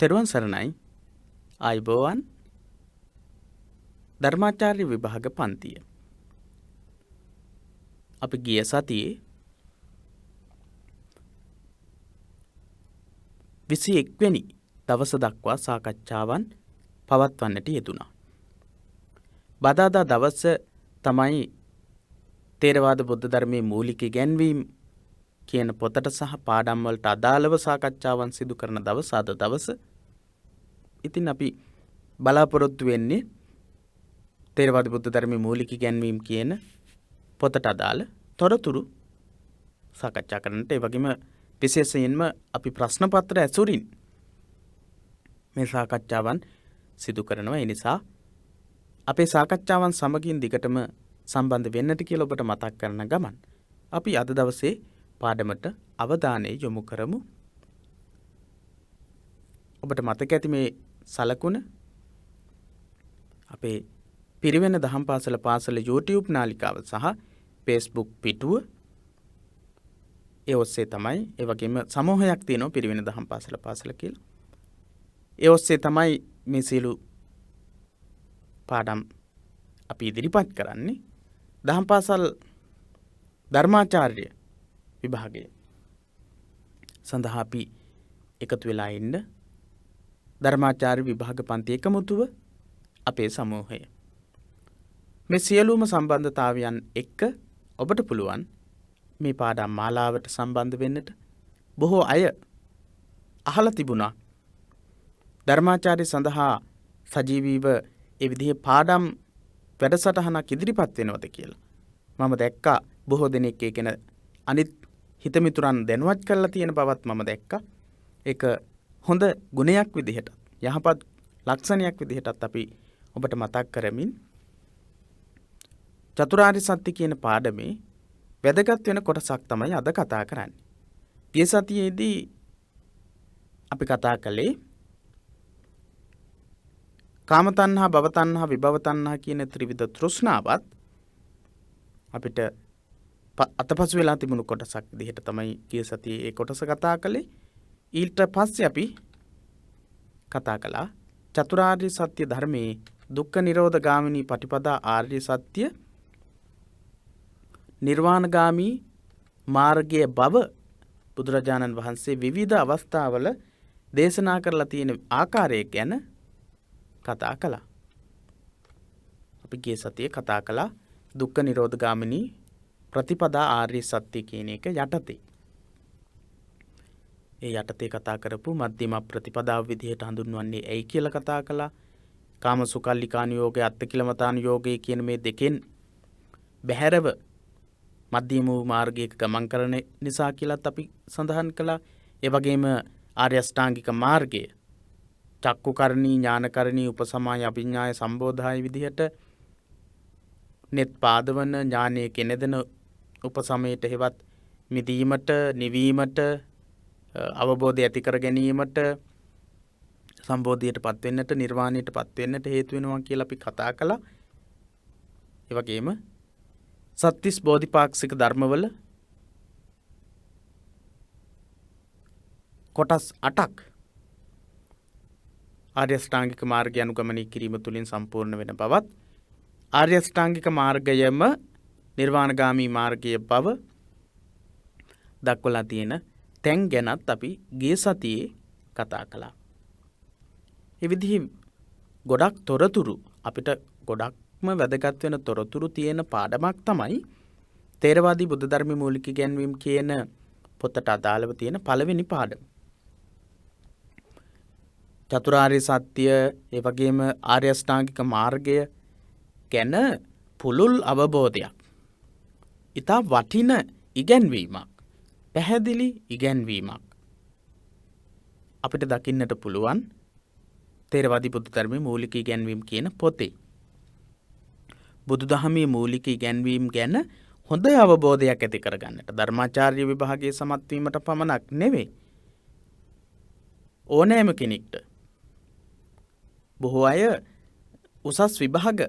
තෙරුවන් සරණයි. ආයුබෝවන්. ධර්මාචාර්ය විභාග පන්තිය. අපි ගිය සතියේ 21 වෙනි දවස දක්වා සාකච්ඡාවන් පවත්වන්නට යෙදුණා. බදාදා දවස තමයි තේරවාද බුද්ධ ධර්මයේ මූලික ඉගැන්වීම් කියන පොතට සහ පාඩම් වලට අදාළව සාකච්ඡාවන් සිදු කරන දවස අද දවස. ඉතින් අපි බලාපොරොත්තු වෙන්නේ තේරවාද බුද්ධ ධර්මයේ මූලික ඉගැන්වීම් කියන පොතට අදාළ තොරතුරු සාකච්ඡා කරන්නට. ඒ වගේම විශේෂයෙන්ම අපි ප්‍රශ්න පත්‍ර ඇසුරින් මේ සාකච්ඡාවන් සිදු කරනවා. ඒ නිසා අපේ සාකච්ඡාවන් සමගින් දිගටම සම්බන්ධ වෙන්නට කියලා ඔබට මතක් කරන ගමන් අපි අද දවසේ පාඩමට අවධානය යොමු කරමු. ඔබට මතක ඇති මේ සලකුණ අපේ පිරිවෙන දහම් පාසල YouTube නාලිකාව සහ Facebook පිටුව. ඒ ඔස්සේ තමයි, ඒ වගේම සමූහයක් තියෙනවා පිරිවෙන දහම් පාසල කියලා. ඒ ඔස්සේ තමයි මේ සියලු පාඩම් අපි ඉදිරිපත් කරන්නේ. දහම් පාසල් ධර්මාචාර්ය විභාගය සඳහා අපි එකතු වෙලා ඉන්න ධර්මාචාර්ය විභාග පන්ති එකමුතුව අපේ සමූහය. මේ සියලුම සම්බන්ධතාවයන් එක්ක ඔබට පුළුවන් මේ පාඩම් මාලාවට සම්බන්ධ වෙන්නට. බොහෝ අය අහලා තිබුණා ධර්මාචාර්ය සඳහා සජීවීව ඒ විදිහේ පාඩම් වැඩසටහනක් ඉදිරිපත් වෙනවද කියලා. මම දැක්කා බොහෝ දෙනෙක් ඒ කියන අනිත් හිතමිතුරන් දැනුවත් කරලා තියෙන බවත් මම දැක්කා. ඒක හොඳ ගුණයක් විදිහට, යහපත් ලක්ෂණයක් විදිහටත් අපි ඔබට මතක් කරමින් චතුරාර්ය සත්‍ය කියන පාඩමේ වැදගත් වෙන කොටසක් තමයි අද කතා කරන්නේ. ගිය සතියේදී අපි කතා කළේ කාම තණ්හා, භව තණ්හා, විභව තණ්හා කියන ත්‍රිවිධ තෘෂ්ණාවත් අපිට අතපසු වෙලා තිබුණු කොටසක් විදිහට තමයි ගිය සතියේ ඒ කොටස කතා කළේ. ඊට පස්සේ අපි කතා කළා චතුරාර්ය සත්‍ය ධර්මයේ දුක්ඛ නිරෝධ ගාමිනී පටිපදා ආර්ය සත්‍ය නිර්වාණගාමී මාර්ගයේ බව බුදුරජාණන් වහන්සේ විවිධ අවස්ථාවල දේශනා කරලා තියෙන ආකාරය ගැන කතා කළා. අපි ගිය සතියේ කතා කළා දුක්ඛ නිරෝධ ගාමිනී ප්‍රතිපදා ආර්ය සත්‍ය කියන එක යටතේ. ඒ යටතේ කතා කරපු මධ්‍යම ප්‍රතිපදාව විදිහට හඳුන්වන්නේ ඇයි කියලා කතා කළා. කාමසුකල්ලිකානුയോഗය, අත්තිකිලමතානුയോഗය කියන මේ දෙකෙන් බැහැරව මධ්‍යම වූ මාර්ගයක ගමන් කරන නිසා කියලාත් අපි සඳහන් කළා. ඒ වගේම ආර්ය අෂ්ටාංගික මාර්ගය චක්කුකරණී, ඥානකරණී, උපසමාය, අභිඥාය, සම්බෝධාය විදිහට නෙත් පාදවන ඥානයේ කෙනෙදෙන උපසමයට හෙවත් මිදීමට, නිවීමට, අවබෝධය ඇති කර ගැනීමට, සම්බෝධියට පත් වෙන්නට, නිර්වාණයට පත් වෙන්නට හේතු වෙනවා කියලා අපි කතා කළා. ඒ වගේම සත්‍තිස් බෝධිපාක්ෂික ධර්මවල කොටස් 8ක් ආර්ය අෂ්ටාංගික මාර්ගය අනුගමනය කිරීම තුළින් සම්පූර්ණ වෙන බවත්, ආර්ය අෂ්ටාංගික මාර්ගයම නිර්වාණගාමී මාර්ගයේ බව දක්වලා තියෙන තැන් ගැනත් අපි ගිය සතියේ කතා කළා. ඒ විදිහේ ගොඩක් තොරතුරු, අපිට ගොඩක්ම වැදගත් වෙන තොරතුරු තියෙන පාඩමක් තමයි තේරවාදී බුද්ධ ධර්මයේ මූලික ඉගැන්වීම් කියන පොතට අදාළව තියෙන පළවෙනි පාඩම. චතුරාර්ය සත්‍ය, ඒ වගේම ආර්ය අෂ්ටාංගික මාර්ගය ගැන පුළුල් අවබෝධයක්, ඉතා වටින ඉගැන්වීමක්, පැහැදිලි ඉගැන්වීමක් අපිට දකින්නට පුළුවන් තේරවාදී බුද්ධ ධර්මයේ මූලික ඉගැන්වීම් කියන පොතේ. බුදුදහමේ මූලික ඉගැන්වීම් ගැන හොඳ අවබෝධයක් ඇති කරගන්නට ධර්මාචාර්ය විභාගයේ සමත් වීමට පමණක් නෙවෙයි, ඕනෑම කෙනෙක්ට, බොහෝ අය උසස් විභාග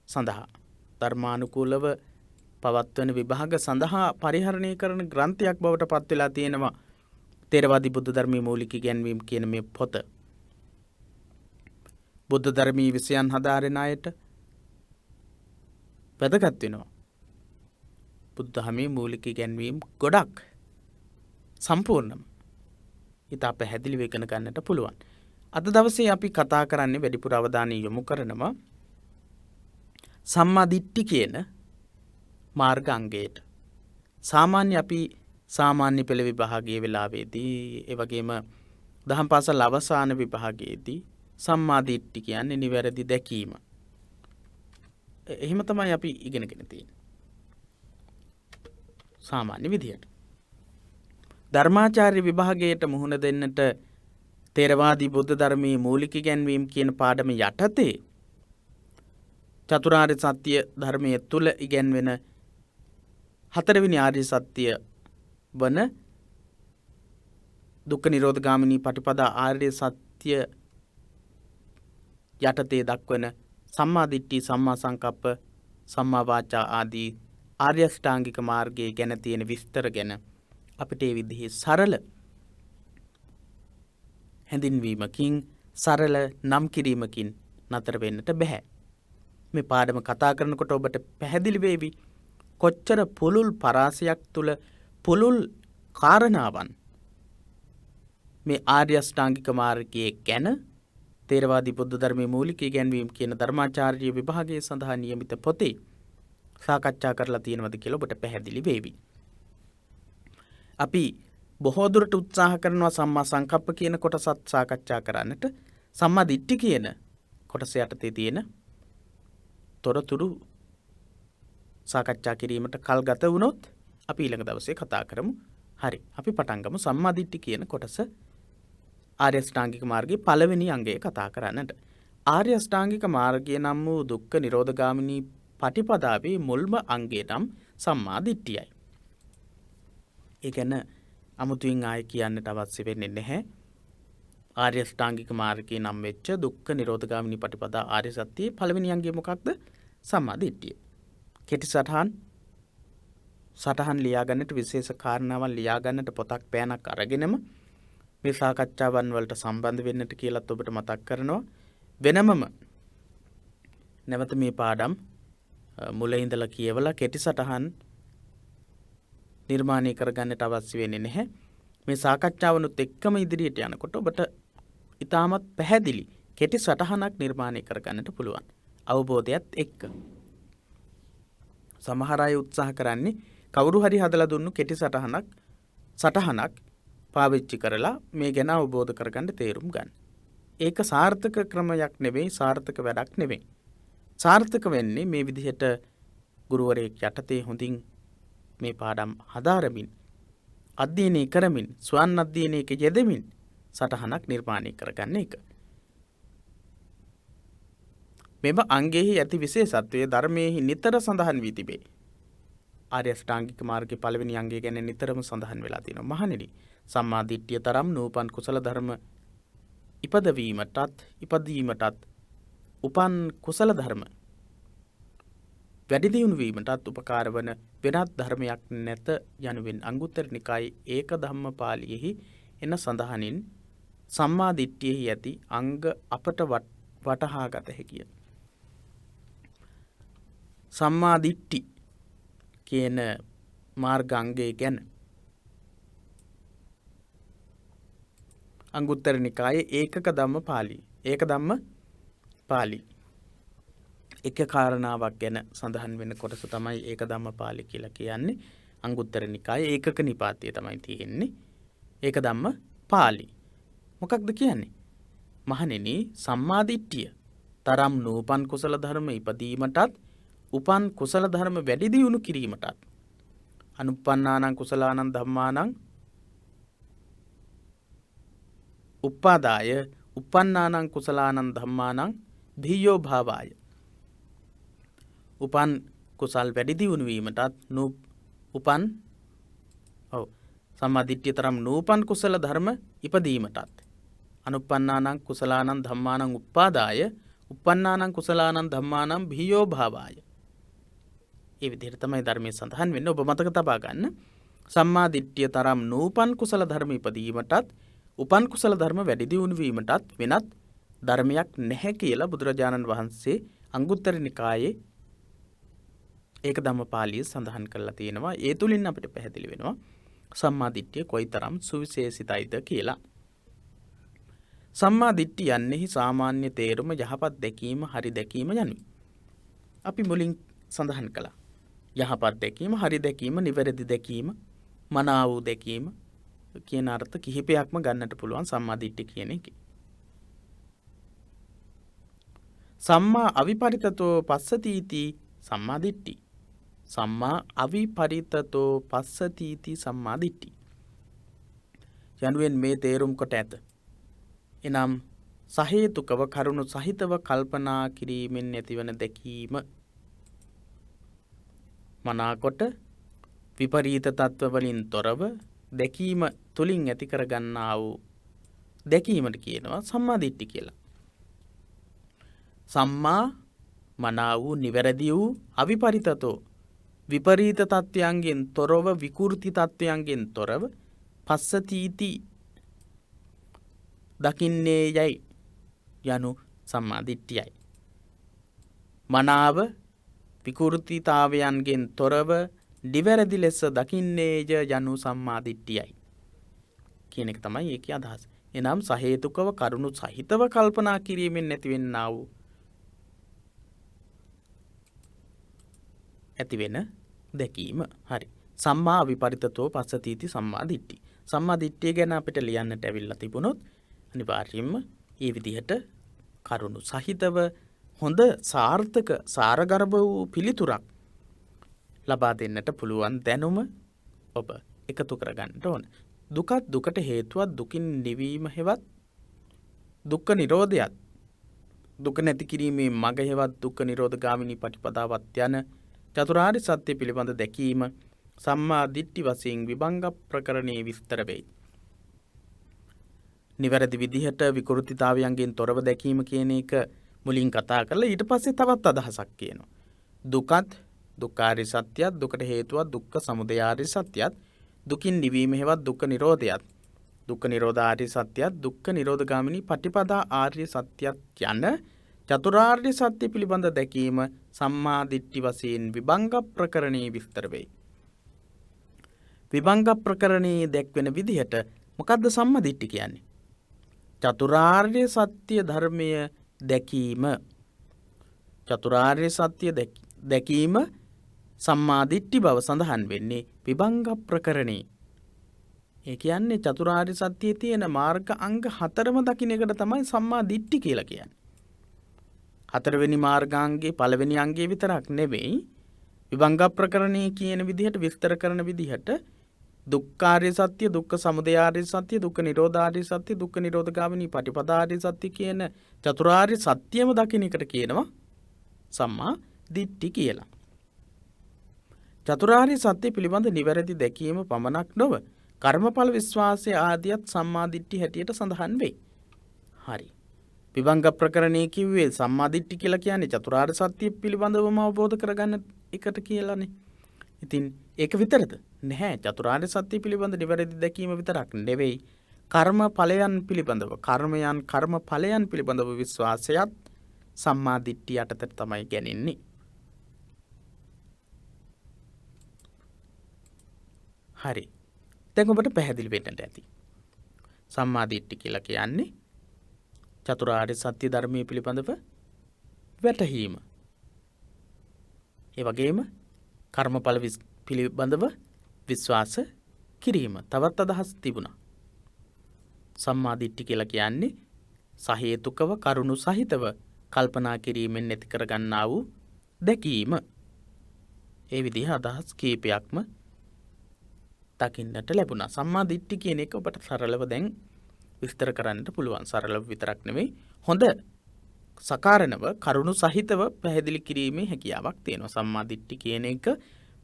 සඳහා ධර්මානුකූලව පවත්වන විභාග සඳහා පරිහරණය කරන ග්‍රන්ථයක් බවට පත් වෙලා තියෙනවා තේරවාදී බුද්ධ ධර්මයේ මූලික ඉගැන්වීම් කියන මේ පොත. බුද්ධ ධර්මී විෂයන් හදාරන අයට වැදගත් වෙනවා. බුද්ධ ධර්මයේ මූලික ඉගැන්වීම් ගොඩක් සම්පූර්ණම ඉතා පැහැදිලිව ඉගෙන ගන්නට පුළුවන්. අද දවසේ අපි කතා කරන්නේ වැඩිපුර අවධානය යොමු කරනවා සම්මා දිට්ඨි කියන මාර්ග අංගයට. සාමාන්‍ය අපි සාමාන්‍ය පෙළ විභාගයේ වෙලාවේදී ඒ වගේම දහම් පාසල් අවසාන විභාගයේදී සම්මා දිට්ඨි කියන්නේ නිවැරදි දැකීම. එහෙම තමයි අපි ඉගෙනගෙන තියෙන්නේ. සාමාන්‍ය විදියට. ධර්මාචාර්ය විභාගයට මුහුණ දෙන්නට තේරවාදී බුද්ධ ධර්මයේ මූලික ඉගැන්වීම් කියන පාඩම යටතේ චතුරාර්ය සත්‍ය ධර්මයේ තුල ඉගැන්වෙන හතරවෙනි ආර්ය සත්‍ය වන දුක්ඛ නිරෝධ ගාමිනී පටිපදා ආර්ය සත්‍ය යටතේ දක්වන සම්මා දිට්ඨි, සම්මා සංකප්ප, සම්මා වාචා ආදී ආර්ය ශ්‍රාංගික මාර්ගයේ ගැන තියෙන විස්තර ගැන අපිට මේ විදිහේ සරල හැඳින්වීමකින් සරල නම් කිරීමකින් නතර වෙන්නට බෑ. මේ පාඩම කතා කරනකොට ඔබට පැහැදිලි වේවි කොච්චර පුළුල් පරාසයක් තුල පුළුල් කාරණාවන් මේ ආර්ය අෂ්ටාංගික මාර්ගයේ ගැන තේරවාදී බුද්ධ ධර්මයේ මූලික ඉගැන්වීම් කියන ධර්මාචාර්ය විභාගයේ සඳහා නියමිත පොතේ සාකච්ඡා කරලා තියෙනවද කියලා ඔබට පැහැදිලි වේවි. අපි බොහෝ දුරට උත්සාහ කරනවා සම්මා සංකප්ප කියන කොටසත් සාකච්ඡා කරන්නට. සම්මා දිට්ඨි කියන කොටස යටතේ තියෙන තොරතුරු සාකච්ඡා කිරීමට කල් ගත වුණොත් අපි ඊළඟ දවසේ කතා කරමු. හරි. අපි පටන් ගමු සම්මා දිට්ඨි කියන කොටස ආර්ය අෂ්ටාංගික මාර්ගයේ පළවෙනි අංගය කතා කරන්නට. ආර්ය අෂ්ටාංගික මාර්ගය නම් වූ දුක්ඛ නිරෝධ ගාමිනී පටිපදාවේ මුල්ම අංගය නම් සම්මා දිට්ඨියයි. ඒ කියන්නේ අමුතුවෙන් ආයෙ කියන්නට අවශ්‍ය වෙන්නේ නැහැ. ආර්ය අෂ්ටාංගික මාර්ගයේ නම් වෙච්ච දුක්ඛ නිරෝධ ගාමිනී පටිපදා ආර්ය සත්‍යයේ පළවෙනි අංගය මොකක්ද? සම්මා දිට්ඨිය. කෙටි සටහන් ලියා ගන්නට විශේෂ කාරණාවන් ලියා ගන්නට පොතක් පෑනක් අරගෙනම මේ සාකච්ඡාවන් වලට සම්බන්ධ වෙන්නට කියලාත් ඔබට මතක් කරනවා. වෙනමම නැවත මේ පාඩම් මුල ඉඳලා කියවලා කෙටි සටහන් නිර්මාණය කරගන්නට අවශ්‍ය වෙන්නේ නැහැ. මේ සාකච්ඡාවනුත් එක්කම ඉදිරියට යනකොට ඔබට ඉතාමත් පැහැදිලි කෙටි සටහනක් නිර්මාණය කරගන්නට පුළුවන්. අවබෝධයත් එක්ක. සමහර අය උත්සාහ කරන්නේ කවුරු හරි හදලා දුන්නු කෙටි සටහනක් පාවිච්චි කරලා මේ ගැන අවබෝධ කරගන්න තේරුම් ගන්න. ඒක සාර්ථක ක්‍රමයක් නෙවෙයි, සාර්ථක වැඩක් නෙවෙයි. සාර්ථක වෙන්නේ මේ විදිහට ගුරුවරයෙක් යටතේ හොඳින් මේ පාඩම් හදාරමින් අධ්‍යයනය කරමින් ස්වයං අධ්‍යයනයක යෙදෙමින් සටහනක් නිර්මාණය කරගන්න එක. මෙම අංගයෙහි ඇති විශේෂත්වය ධර්මයේ නිතර සඳහන් වී තිබේ. ආර්ය අෂ්ටාංගික මාර්ගයේ පළවෙනි අංගය ගැන නිතරම සඳහන් වෙලා තියෙනවා. මහණෙනි, සම්මා දිට්ඨිය තරම් නූපන් කුසල ධර්ම ඉපදීමටත් උපන් කුසල ධර්ම වැඩි දියුණු වීමටත් උපකාර වන වෙනත් ධර්මයක් නැත යනුවෙන් අංගුත්තර නිකායේ ඒක ධම්මපාලියෙහි එන සඳහනින් සම්මා දිට්ඨියෙහි ඇති අංග අපට වටහා ගත හැකිය. සම්මා දිට්ඨි කියන මාර්ගාංගය ගැන අංගුත්තර නිකායේ ඒක ධම්මපාලි එක කාරණාවක් ගැන සඳහන් වෙන කොටස තමයි ඒක ධම්මපාලි කියලා කියන්නේ. අංගුත්තර නිකායේ ඒකක නිපාතය තමයි තියෙන්නේ. ඒක ධම්මපාලි. මොකක්ද කියන්නේ? මහණෙනි, සම්මා දිට්ඨිය තරම් නූපන් කුසල ධර්ම ඉපදීමටත් උපන් කුසල ධර්ම වැඩි දියුණු කිරීමටත් අනුප්පන්නානං කුසලානං ධම්මානං උප්පාදාය උප්පන්නානං කුසලානං ධම්මානං ධීයෝ භාවාය. උපන් කුසල් වැඩි දියුණු වීමටත් සම්මා දිට්ඨිය තරම් නූපන් කුසල ධර්ම ඉපදීමටත් අනුප්පන්නානං කුසලානං ධම්මානං උප්පාදාය උප්පන්නානං කුසලානං ධම්මානං භීයෝ භාවාය. ඒ විදිහට තමයි ධර්මයේ සඳහන් වෙන්නේ. ඔබ මතක තබා ගන්න. සම්මා දිට්ඨිය තරම් නූපන් කුසල ධර්ම ඉපදීමටත් උපන් කුසල ධර්ම වැඩි දියුණු වීමටත් වෙනත් ධර්මයක් නැහැ කියලා බුදුරජාණන් වහන්සේ අංගුත්තර නිකායේ ඒක ධම්මපාලියේ සඳහන් කරලා තියෙනවා. ඒ තුලින් අපිට පැහැදිලි වෙනවා සම්මා දිට්ඨිය කොයිතරම් සුවිශේෂිතයිද කියලා. සම්මා දිට්ඨිය යන්නේහි සාමාන්‍ය තේරුම යහපත් දැකීම, හරි දැකීම යනුයි. අපි මුලින් සඳහන් කළා. යහපත් දැකීම, හරි දැකීම, නිවැරදි දැකීම, මනාව වූ දැකීම කියන අර්ථ කිහිපයක්ම ගන්නට පුළුවන් සම්මා දිට්ඨිය කියන එකේ. සම්මා අවිපරිතතෝ පස්සතිති සම්මා දිට්ඨි. සම්මා අවිපරිතතෝ පස්සතිති සම්මා දිට්ඨි. යනුවෙන් මේ තේරුම් කොට ඇත. එනම් සහේතුකව කරුණු සහිතව කල්පනා කිරීමෙන් ඇතිවන දැකීම මනාකොට විපරීත තත්ත්ව වලින් තොරව දැකීම තුලින් ඇති කරගන්නා වූ දැකීමට කියනවා සම්මා දිට්ඨි කියලා. සම්මා මනා වූ නිවැරදි වූ අවිපරිතතෝ විපරීත තත්ත්වයන්ගෙන් තොරව විකෘති තත්ත්වයන්ගෙන් තොරව පස්සතිති දකින්නේ යයි යනු සම්මා දිට්ඨියයි. මනාව විකෘතිතාවයන්ගෙන් තොරව නිවැරදි ලෙස දකින්නේය යනු සම්මා දිට්ඨියයි කියන එක තමයි ඒකේ අදහස. එනම් සහේතුකව කරුණු සහිතව කල්පනා කිරීමෙන් නැතිවෙන්නා වූ ඇතිවෙන දැකීම. හරි. සම්මා විපරිතතෝ පස්සතිති සම්මා දිට්ඨි. සම්මා දිට්ඨිය ගැන අපිට ලියන්නට ඇවිල්ලා තිබුණොත් අනිවාර්යයෙන්ම මේ විදිහට කරුණු සහිතව හොඳ සාර්ථක සාරගර්භ වූ පිළිතුරක් ලබා දෙන්නට පුළුවන් දැනුම ඔබ එකතු කරගන්නට ඕන. දුකත් දුකට හේතුවත් දුකින් නිවීම හෙවත් දුක්ඛ නිරෝධයත් දුක නැති කිරීමේ මඟ හෙවත් දුක්ඛ නිරෝධ ගාමිනී පටිපදාවත් යන චතුරාර්ය සත්‍ය පිළිබඳ දැකීම සම්මා දිට්ඨි වශයෙන් විභංග ප්‍රකරණයේ විස්තර වෙයි. නිවැරදි විදිහට විකෘතිතාවයන්ගෙන් තොරව දැකීම කියන එක මුලින් කතා කරලා ඊට පස්සේ තවත් අදහසක් කියනවා. දුකත් දුක්ඛාරිය සත්‍යයත් දුකට හේතුවත් දුක්ඛ සමුදයාරිය සත්‍යයත් දුකින් නිවීම හෙවත් දුක්ඛ නිරෝධයත් දුක්ඛ නිරෝධාරිය සත්‍යයත් දුක්ඛ නිරෝධ ගාමිනී පටිපදා ආර්ය සත්‍යයත් යන චතුරාර්ය සත්‍ය පිළිබඳ දැකීම සම්මා දිට්ඨි වශයෙන් විභංග ප්‍රකරණයේ විස්තර වෙයි. විභංග ප්‍රකරණයේ දැක්වෙන විදිහට මොකද්ද සම්මා දිට්ඨි කියන්නේ? චතුරාර්ය සත්‍ය ධර්මය දැකීම. චතුරාර්ය සත්‍ය දැකීම සම්මා දිට්ඨි බව සඳහන් වෙන්නේ විභංග ප්‍රකරණේ. ඒ කියන්නේ චතුරාර්ය සත්‍යයේ තියෙන මාර්ග අංග 4ම දකින්න එකට තමයි සම්මා දිට්ඨි කියලා කියන්නේ. 4වෙනි මාර්ගාංගයේ පළවෙනි අංගයේ විතරක් නෙවෙයි විභංග ප්‍රකරණේ කියන විදිහට විස්තර කරන විදිහට දුක්ඛාරිය සත්‍ය, දුක්ඛ සමුදයාරිය සත්‍ය, දුක්ඛ නිරෝධාරිය සත්‍ය, දුක්ඛ නිරෝධ ගාමිනී පටිපදාරිය සත්‍ය කියන චතුරාර්ය සත්‍යම දකින්න එකට කියනවා සම්මා දිට්ඨි කියලා. චතුරාර්ය සත්‍ය පිළිබඳ නිවැරදි දැකීම පමණක් නොව කර්මඵල විශ්වාසය ආදියත් සම්මා දිට්ඨි හැටියට සඳහන් වෙයි. හරි. විභංග ප්‍රකරණයේ කිව්වේ සම්මා දිට්ඨි කියලා කියන්නේ චතුරාර්ය සත්‍ය පිළිබඳවම අවබෝධ කරගන්න එකට කියලානේ. ඉතින් ඒක විතරද? නැහැ. චතුරාර්ය සත්‍ය පිළිබඳ නිවැරදි දැකීම විතරක් නෙවෙයි කර්මඵලයන් පිළිබඳව කර්මඵලයන් පිළිබඳව විශ්වාසයත් සම්මා දිට්ඨිය යටතට තමයි ගැනෙන්නේ. හරි. දැන් ඔබට පැහැදිලි වෙන්නට ඇති. සම්මා දිට්ඨි කියලා කියන්නේ චතුරාර්ය සත්‍ය ධර්මයේ පිළිබඳව වැටහීම. ඒ වගේම කර්මඵල පිළිබඳව විශ්වාස කිරීම. තවත් අදහස් තිබුණා. සම්මා දිට්ඨි කියලා කියන්නේ සහේතුකව කරුණු සහිතව කල්පනා කිරීමෙන් නැති කරගන්නා වූ දැකීම. ඒ විදිහ අදහස් කීපයක්ම දකින්නට ලැබුණා. සම්මා දිට්ඨි කියන එක ඔබට සරලව දැන් විස්තර කරන්නට පුළුවන්. සරලව විතරක් නෙවෙයි හොඳ සකාරණව කරුණු සහිතව පැහැදිලි කිරීමේ හැකියාවක් තියෙනවා. සම්මා දිට්ඨි කියන එක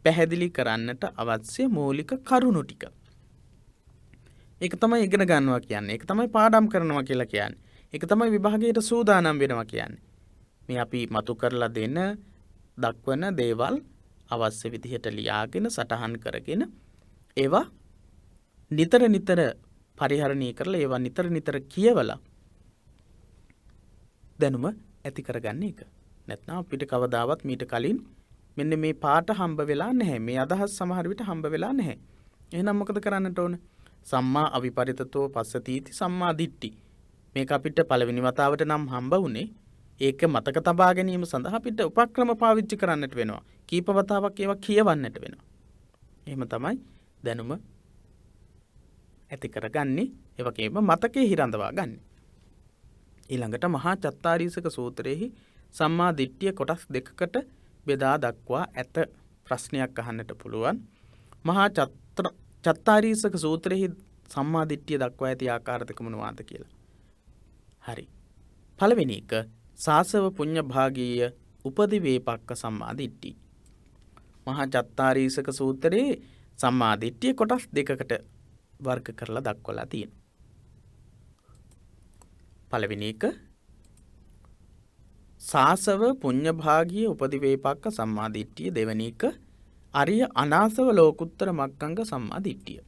පැහැදිලි කරන්නට අවශ්‍ය මූලික කරුණු ටික. ඒක තමයි ඉගෙන ගන්නවා කියන්නේ. ඒක තමයි පාඩම් කරනවා කියලා කියන්නේ. ඒක තමයි විභාගයට සූදානම් වෙනවා කියන්නේ. මේ අපි මතු කරලා දෙන දක්වන දේවල් අවශ්‍ය විදිහට ලියාගෙන සටහන් කරගෙන ඒවා නිතර නිතර පරිහරණය කරලා ඒවා නිතර නිතර කියවලා දැනුම ඇති කරගන්න එක. නැත්නම් අපිට කවදාවත් මීට කලින් මෙන්න මේ පාට හම්බ වෙලා නැහැ. මේ අදහස් සමහර විට හම්බ වෙලා නැහැ. එහෙනම් මොකද කරන්නට ඕන? සම්මා අවිපරිතතෝ පස්සතීති සම්මා දිට්ඨි. මේක අපිට පළවෙනි වතාවට නම් හම්බ වුණේ. ඒක මතක තබා ගැනීම සඳහා අපිට උපක්‍රම පාවිච්චි කරන්නට වෙනවා. කීප වතාවක් ඒවා කියවන්නට වෙනවා. එහෙම තමයි දැනුම ඇති කරගන්නේ. ඒ වගේම මතකයේ හිරඳවා ගන්න. ඊළඟට මහා චත්තාරීසක සූත්‍රයේහි සම්මා දිට්ඨිය කොටස් දෙකකට බෙදා දක්වා ඇත. ප්‍රශ්නයක් අහන්නට පුළුවන්. මහා චත්තාරීසක සූත්‍රයේහි සම්මා දිට්ඨිය දක්වා ඇති ආකාර දෙක මොනවාද කියලා. හරි. පළවෙනි එක සාසව පුඤ්ඤ භාගීය උපදි වේපක්ක සම්මා දිට්ඨි. මහා චත්තාරීසක සූත්‍රයේ සම්මා දිට්ඨිය කොටස් දෙකකට වර්ග කරලා දක්වලා තියෙනවා. පළවෙනි එක සාසව පුඤ්ඤ භාගීය උපදි වේපක්ක සම්මා දිට්ඨිය. දෙවෙනි එක අරිය අනාසව ලෝකුත්තර මග්ගංග සම්මා දිට්ඨිය.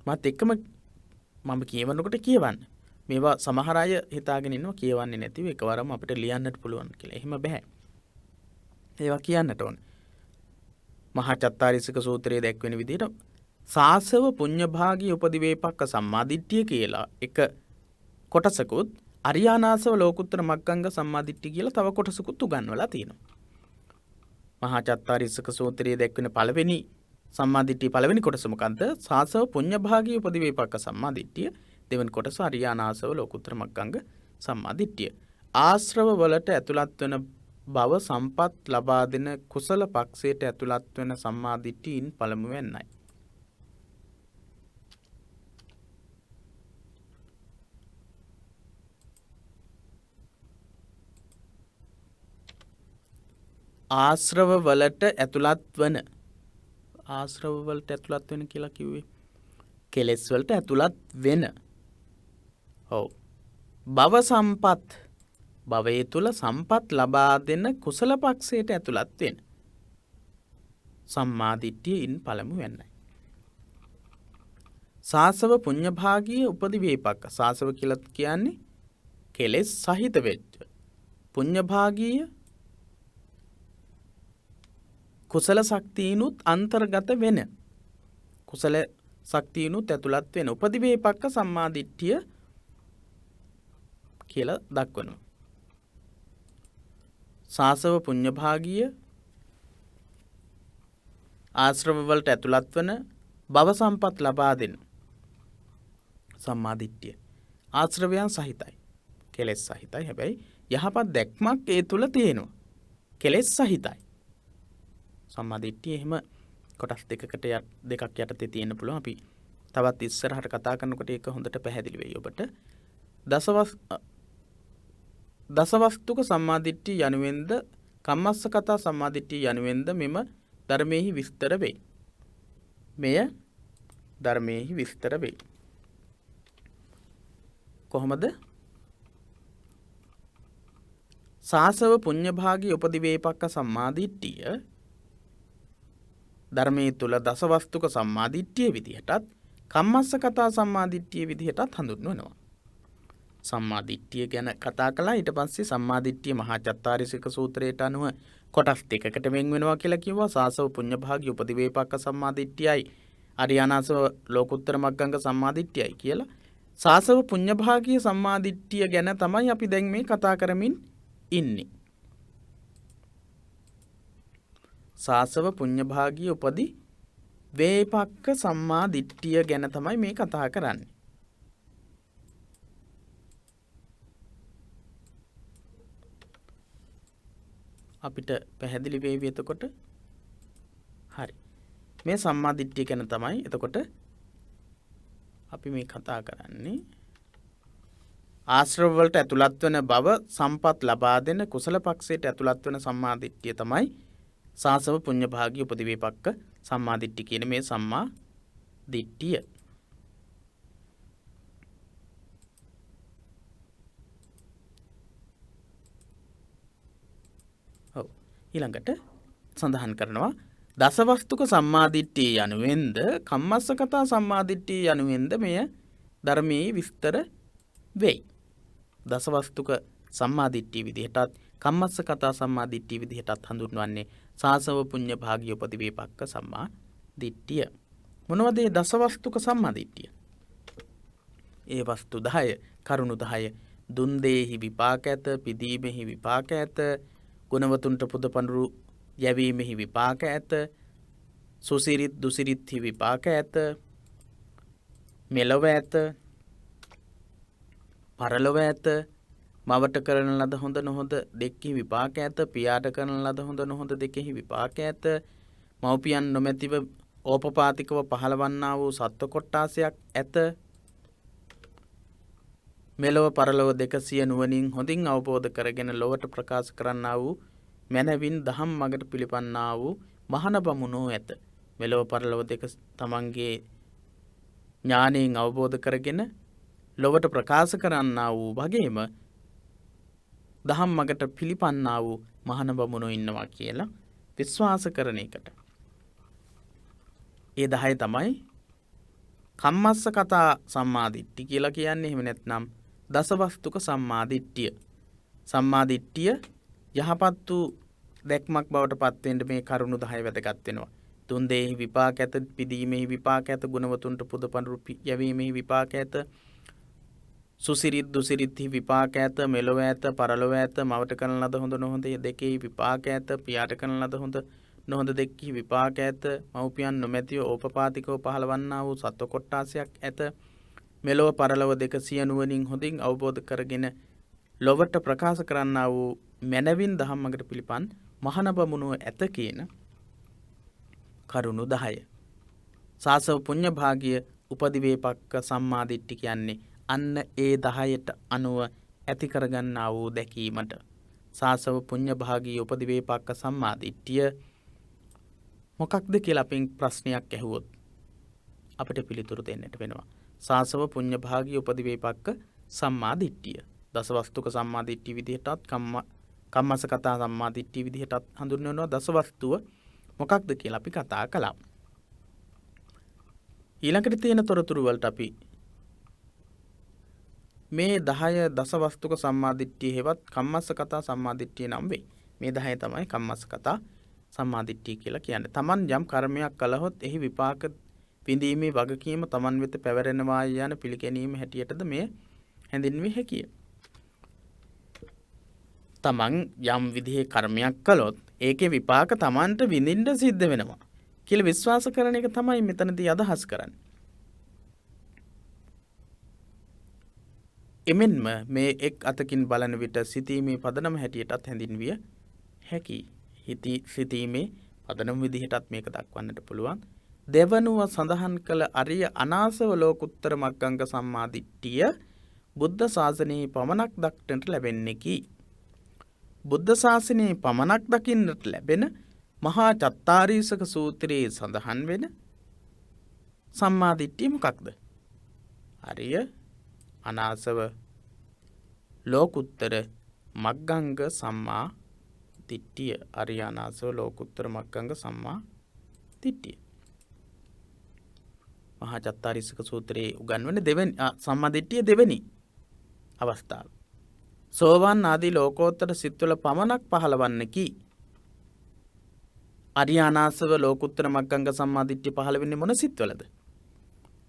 මත් එක්කම මම කියවනකොට කියවන්න. මේවා සමහර අය හිතාගෙන ඉන්නවා කියවන්නේ නැතිව එකවරම අපිට ලියන්නට පුළුවන් කියලා. එහෙම බෑ. ඒවා කියන්නට ඕන. මහා චත්තාරීසක සූත්‍රයේ දැක්වෙන විදිහට සාසව පුඤ්ඤ භාගී උපදි වේපක්ක සම්මා දිට්ඨිය කියලා එක කොටසකුත් අරියානාසව ලෝකුත්තර මග්ගංග සම්මා දිට්ඨිය කියලා තව කොටසකුත් උගන්වලා තියෙනවා. මහා චත්තාරීසක සූත්‍රයේ දැක්වෙන පළවෙනි සම්මා දිට්ඨිය පළවෙනි කොටස මොකද්ද? සාසව පුඤ්ඤ භාගී උපදි වේපක්ක සම්මා දිට්ඨිය. දෙවෙනි කොටස අරියානාසව ලෝකුත්තර මග්ගංග සම්මා දිට්ඨිය. ආශ්‍රව වලට ඇතුළත් වෙන භව සම්පත් ලබා දෙන කුසල පක්ෂයට ඇතුළත් වෙන සම්මා දිට්ඨියින් පළමුවෙන්නයි. ආශ්‍රව වලට ඇතුළත් වන ආශ්‍රව වලට ඇතුළත් වෙන කියලා කිව්වේ කෙලෙස් වලට ඇතුළත් වෙන. ඔව්. භව සම්පත් භවයේ තුල සම්පත් ලබා දෙන කුසල පක්ෂයට ඇතුළත් වෙන සම්මා දිට්ඨියින් පළමු වෙන්නයි. සාසව පුඤ්ඤ භාගීය උපදි වේපක්ක. සාසව කියලා කියන්නේ කෙලෙස් සහිත වෙච්ච. පුඤ්ඤ භාගීය කුසල ශක්තියිනුත් අන්තර්ගත වෙන. කුසල ශක්තියිනුත් ඇතුළත් වෙන උපදි වේපක්ක සම්මා දිට්ඨිය කියලා දක්වනවා. සාසව පුඤ්ඤ භාගීය ආශ්‍රව වලට ඇතුළත් වන භව සම්පත් ලබා දෙන සම්මා දිට්ඨිය. ආශ්‍රවයන් සහිතයි. කෙලෙස් සහිතයි. හැබැයි යහපත් දැක්මක් ඒ තුල තියෙනවා. කෙලෙස් සහිතයි. සම්මා දිට්ඨිය එහෙම කොටස් දෙකක් යටතේ තියෙන්න පුළුවන්. අපි තවත් ඉස්සරහට කතා කරනකොට ඒක හොඳට පැහැදිලි වෙයි ඔබට. දසවස්තුක සම්මා දිට්ඨිය යනුවෙන්ද කම්මස්සකතා සම්මා දිට්ඨිය යනුවෙන්ද මෙම ධර්මයේහි විස්තර වේ. මෙය ධර්මයේහි විස්තර වේ. කොහොමද? සාසව පුඤ්ඤ භාගී උපදි වේපක්ක සම්මා දිට්ඨිය ධර්මයේ තුල දසවස්තුක සම්මා දිට්ඨිය විදිහටත් කම්මස්සකතා සම්මා දිට්ඨිය විදිහටත් හඳුන්වනවා. සම්මා දිට්ඨිය ගැන කතා කළා. ඊට පස්සේ සම්මා දිට්ඨිය මහා චත්තාරීසක සූත්‍රයට අනුව කොටස් දෙකකට වෙන් වෙනවා කියලා කිව්වා. සාසව පුඤ්ඤ භාගී උපදි වේපක්ක සම්මා දිට්ඨියයි අරියානාසව ලෝකුත්තර මග්ගංග සම්මා දිට්ඨියයි කියලා. සාසව පුඤ්ඤ භාගී සම්මා දිට්ඨිය ගැන තමයි අපි දැන් මේ කතා කරමින් ඉන්නේ. සාසව පුඤ්ඤ භාගී උපදි වේපක්ක සම්මා දිට්ඨිය ගැන තමයි මේ කතා කරන්නේ. අපිට පැහැදිලි වේවි එතකොට. හරි. මේ සම්මා දිට්ඨිය ගැන තමයි එතකොට අපි මේ කතා කරන්නේ. ආශ්‍රව වලට ඇතුළත් වෙන බව සම්පත් ලබා දෙන කුසල පක්ෂයට ඇතුළත් වෙන සම්මා දිට්ඨිය තමයි සාසව පුඤ්ඤ භාගී උපදි වේපක්ක සම්මා දිට්ඨිය කියන මේ සම්මා දිට්ඨිය. ඔව්. ඊළඟට සඳහන් කරනවා දසවස්තුක සම්මා දිට්ඨිය යනුවෙන්ද කම්මස්සකතා සම්මා දිට්ඨිය යනුවෙන්ද මෙය ධර්මයේ විස්තර වෙයි. දසවස්තුක සම්මාදිට්ඨිය විදිහටත් කම්මස්සකතා සම්මාදිට්ඨිය විදිහටත් හඳුන්වන්නේ සාසව පුඤ්ඤ භාග්‍ය උපදිවේපක්ක සම්මාදිට්ඨිය. මොනවද මේ දසවස්තුක සම්මාදිට්ඨිය? ඒ වස්තු 10 කරුණු 10 දුන් දෙහි විපාක ඇත, පිදීමෙහි විපාක ඇත, ගුණවතුන්ට පුද පඳුරු යැවීමෙහි විපාක ඇත, සුසිරිත් දුසිරිත්හි විපාක ඇත, මෙලොව ඇත, පරලොව ඇත, මවට කරන ලද හොඳ නොහොඳ දෙකෙහි විපාක ඇත, පියාට කරන ලද හොඳ නොහොඳ දෙකෙහි විපාක ඇත, මව්පියන් නොමැතිව ඕපපාතිකව පහළවන්නා වූ සත්ව කොට්ටාසයක් ඇත, මෙලොව පරලොව දෙකසිය නුවණින් හොඳින් අවබෝධ කරගෙන ලොවට ප්‍රකාශ කරන්නා වූ මැනවින් දහම් මගට පිළිපන්නා වූ මහාන බමුණෝ ඇත. මෙලොව පරලොව දෙක තමන්ගේ ඥාණයෙන් අවබෝධ කරගෙන ලොවට ප්‍රකාශ කරන්නා වූ වගේම දහම් මගට පිළිපන්නා වූ මහාන බමුණෝ ඉන්නවා කියලා විශ්වාස කරන එකට. ඒ 10 තමයි කම්මස්සකතා සම්මාදිට්ඨිය කියලා කියන්නේ. එහෙම නැත්නම් දසවස්තුක සම්මාදිට්ඨිය. සම්මාදිට්ඨිය යහපත් වූ දැක්මක් බවට පත් වෙන්න මේ කරුණු 10 වැදගත් වෙනවා. තුන් දෙහි විපාක ඇත, පිදීමෙහි විපාක ඇත, ගුණවතුන්ට පුද පඳුරු යැවීමෙහි විපාක ඇත, සුසිරිත් දුසිරිත්හි විපාක ඇත, මෙලොව ඇත, පරලොව ඇත, මවට කරන ලද හොඳ නොහොඳ දෙකෙහි විපාක ඇත, පියාට කරන ලද හොඳ නොහොඳ දෙකෙහි විපාක ඇත, මව්පියන් නොමැතිව ඕපපාතිකව පහළවන්නා වූ සත්ව කොට්ටාසයක් ඇත, මෙලොව පරලොව දෙක සිය නුවණින් හොඳින් අවබෝධ කරගෙන ලොවට ප්‍රකාශ කරන්නා වූ මැනවින් දහම් මගට පිළිපන් මහාන බමුණෝ ඇත කියන කරුණු 10. සාසව පුඤ්ඤ භාග්‍ය උපදිවේපක්ක සම්මාදිට්ඨිය කියන්නේ අන්න ඒ 10ට අනුව ඇති කරගන්නා වූ දැකීමට. සාසව පුඤ්ඤ භාග්‍ය උපදිවේපක්ක සම්මාදිට්ඨිය මොකක්ද කියලා අපෙන් ප්‍රශ්නයක් ඇහුවොත් අපිට පිළිතුරු දෙන්නට වෙනවා. සාසව පුඤ්ඤ භාග්‍ය උපදිවේපක්ක සම්මාදිට්ඨිය දසවස්තුක සම්මාදිට්ඨිය විදිහටත් කම්මස්සකතා සම්මාදිට්ඨිය විදිහටත් හඳුන්වනවා. දසවස්තුව මොකක්ද කියලා අපි කතා කළා. ඊළඟට තියෙන තොරතුරු වලට අපි මේ 10 දසවස්තුක සම්මාදිට්ඨිය හේවත් කම්මස්සකතා සම්මාදිට්ඨිය නම් වෙයි. මේ 10 තමයි කම්මස්සකතා සම්මාදිට්ඨිය කියලා කියන්නේ. Taman යම් කර්මයක් කළහොත් එහි විපාක විඳීමේ වගකීම Taman වෙත පැවරෙනවා යන පිළිගැනීම හැටියටද මේ හැඳින්විය හැකිය. Taman යම් විදිහේ කර්මයක් කළොත් ඒකේ විපාක Tamanට විඳින්න සිද්ධ වෙනවා කියලා විශ්වාස කරන එක තමයි මෙතනදී අදහස් කරන්නේ. එමෙන්ම මේ එක් අතකින් බලන විට සිතීමේ පදනම හැටියටත් හැඳින්විය හැකියි. සිතීමේ පදනම විදිහටත් මේක දක්වන්නට පුළුවන්. දෙවනුව සඳහන් කළ අරිය අනාසව ලෝකුත්තර මග්ගංග සම්මාදිට්ඨිය බුද්ධ ශාසනයේ පමණක් දක්නට ලැබෙන්නේකි. බුද්ධ ශාසනයේ පමණක් දකින්නට ලැබෙන මහා චත්තාරීසක සූත්‍රයේ සඳහන් වෙන සම්මාදිට්ඨිය මොකක්ද? අරිය අනාසව ලෝකුත්තර මග්ගංග සම්මා දිට්ඨිය. අරිය අනාසව ලෝකුත්තර මග්ගංග සම්මා දිට්ඨිය. මහා චත්තාරීසක සූත්‍රයේ උගන්වන දෙවෙනි සම්මා දිට්ඨිය දෙවෙනි අවස්ථාව. සෝවාන් ආදී ලෝකෝත්තර සිත්වල පමණක් පහළවන්නකි. අරිය අනාසව ලෝකුත්තර මග්ගංග සම්මා දිට්ඨිය පහළ වෙන්නේ මොන සිත්වලද?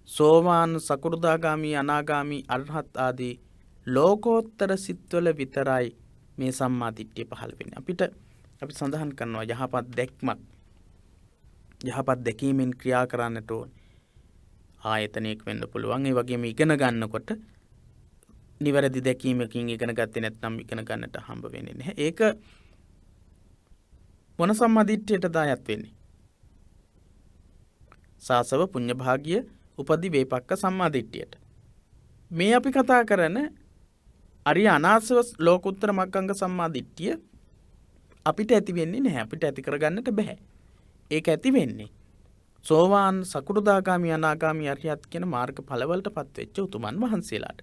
සෝවාන් සකු르දාගාමි අනාගාමි අරහත් ආදී ලෝකෝත්තර සිත්වල විතරයි මේ සම්මා දිට්ඨිය පහළ වෙන්නේ. අපි සඳහන් කරනවා යහපත් දැක්මක් යහපත් දැකීමෙන් ක්‍රියා කරන්නට ඕන. ආයතනයක් වෙන්න පුළුවන්. ඒ වගේම ඉගෙන ගන්නකොට නිවැරදි දැකීමකින් ඉගෙන ගත්තේ නැත්නම් ඉගෙන ගන්නට හම්බ වෙන්නේ නැහැ. ඒක මොන සම්මා දිට්ඨියටද ආයත් වෙන්නේ? සාසව පුඤ්ඤ භාග්‍ය උපදි වේපක්ක සම්මා දිට්ඨියට. මේ අපි කතා කරන අරිය අනාසව ලෝකුත්තර මග්ගංග සම්මා දිට්ඨිය අපිට ඇති වෙන්නේ නැහැ. අපිට ඇති කරගන්නට බෑ. ඒක ඇති වෙන්නේ සෝවාන් සකු르දාගාමි අනාගාමි අරියත් කියන මාර්ග ඵලවලටපත් වෙච්ච උතුමන් වහන්සේලාට.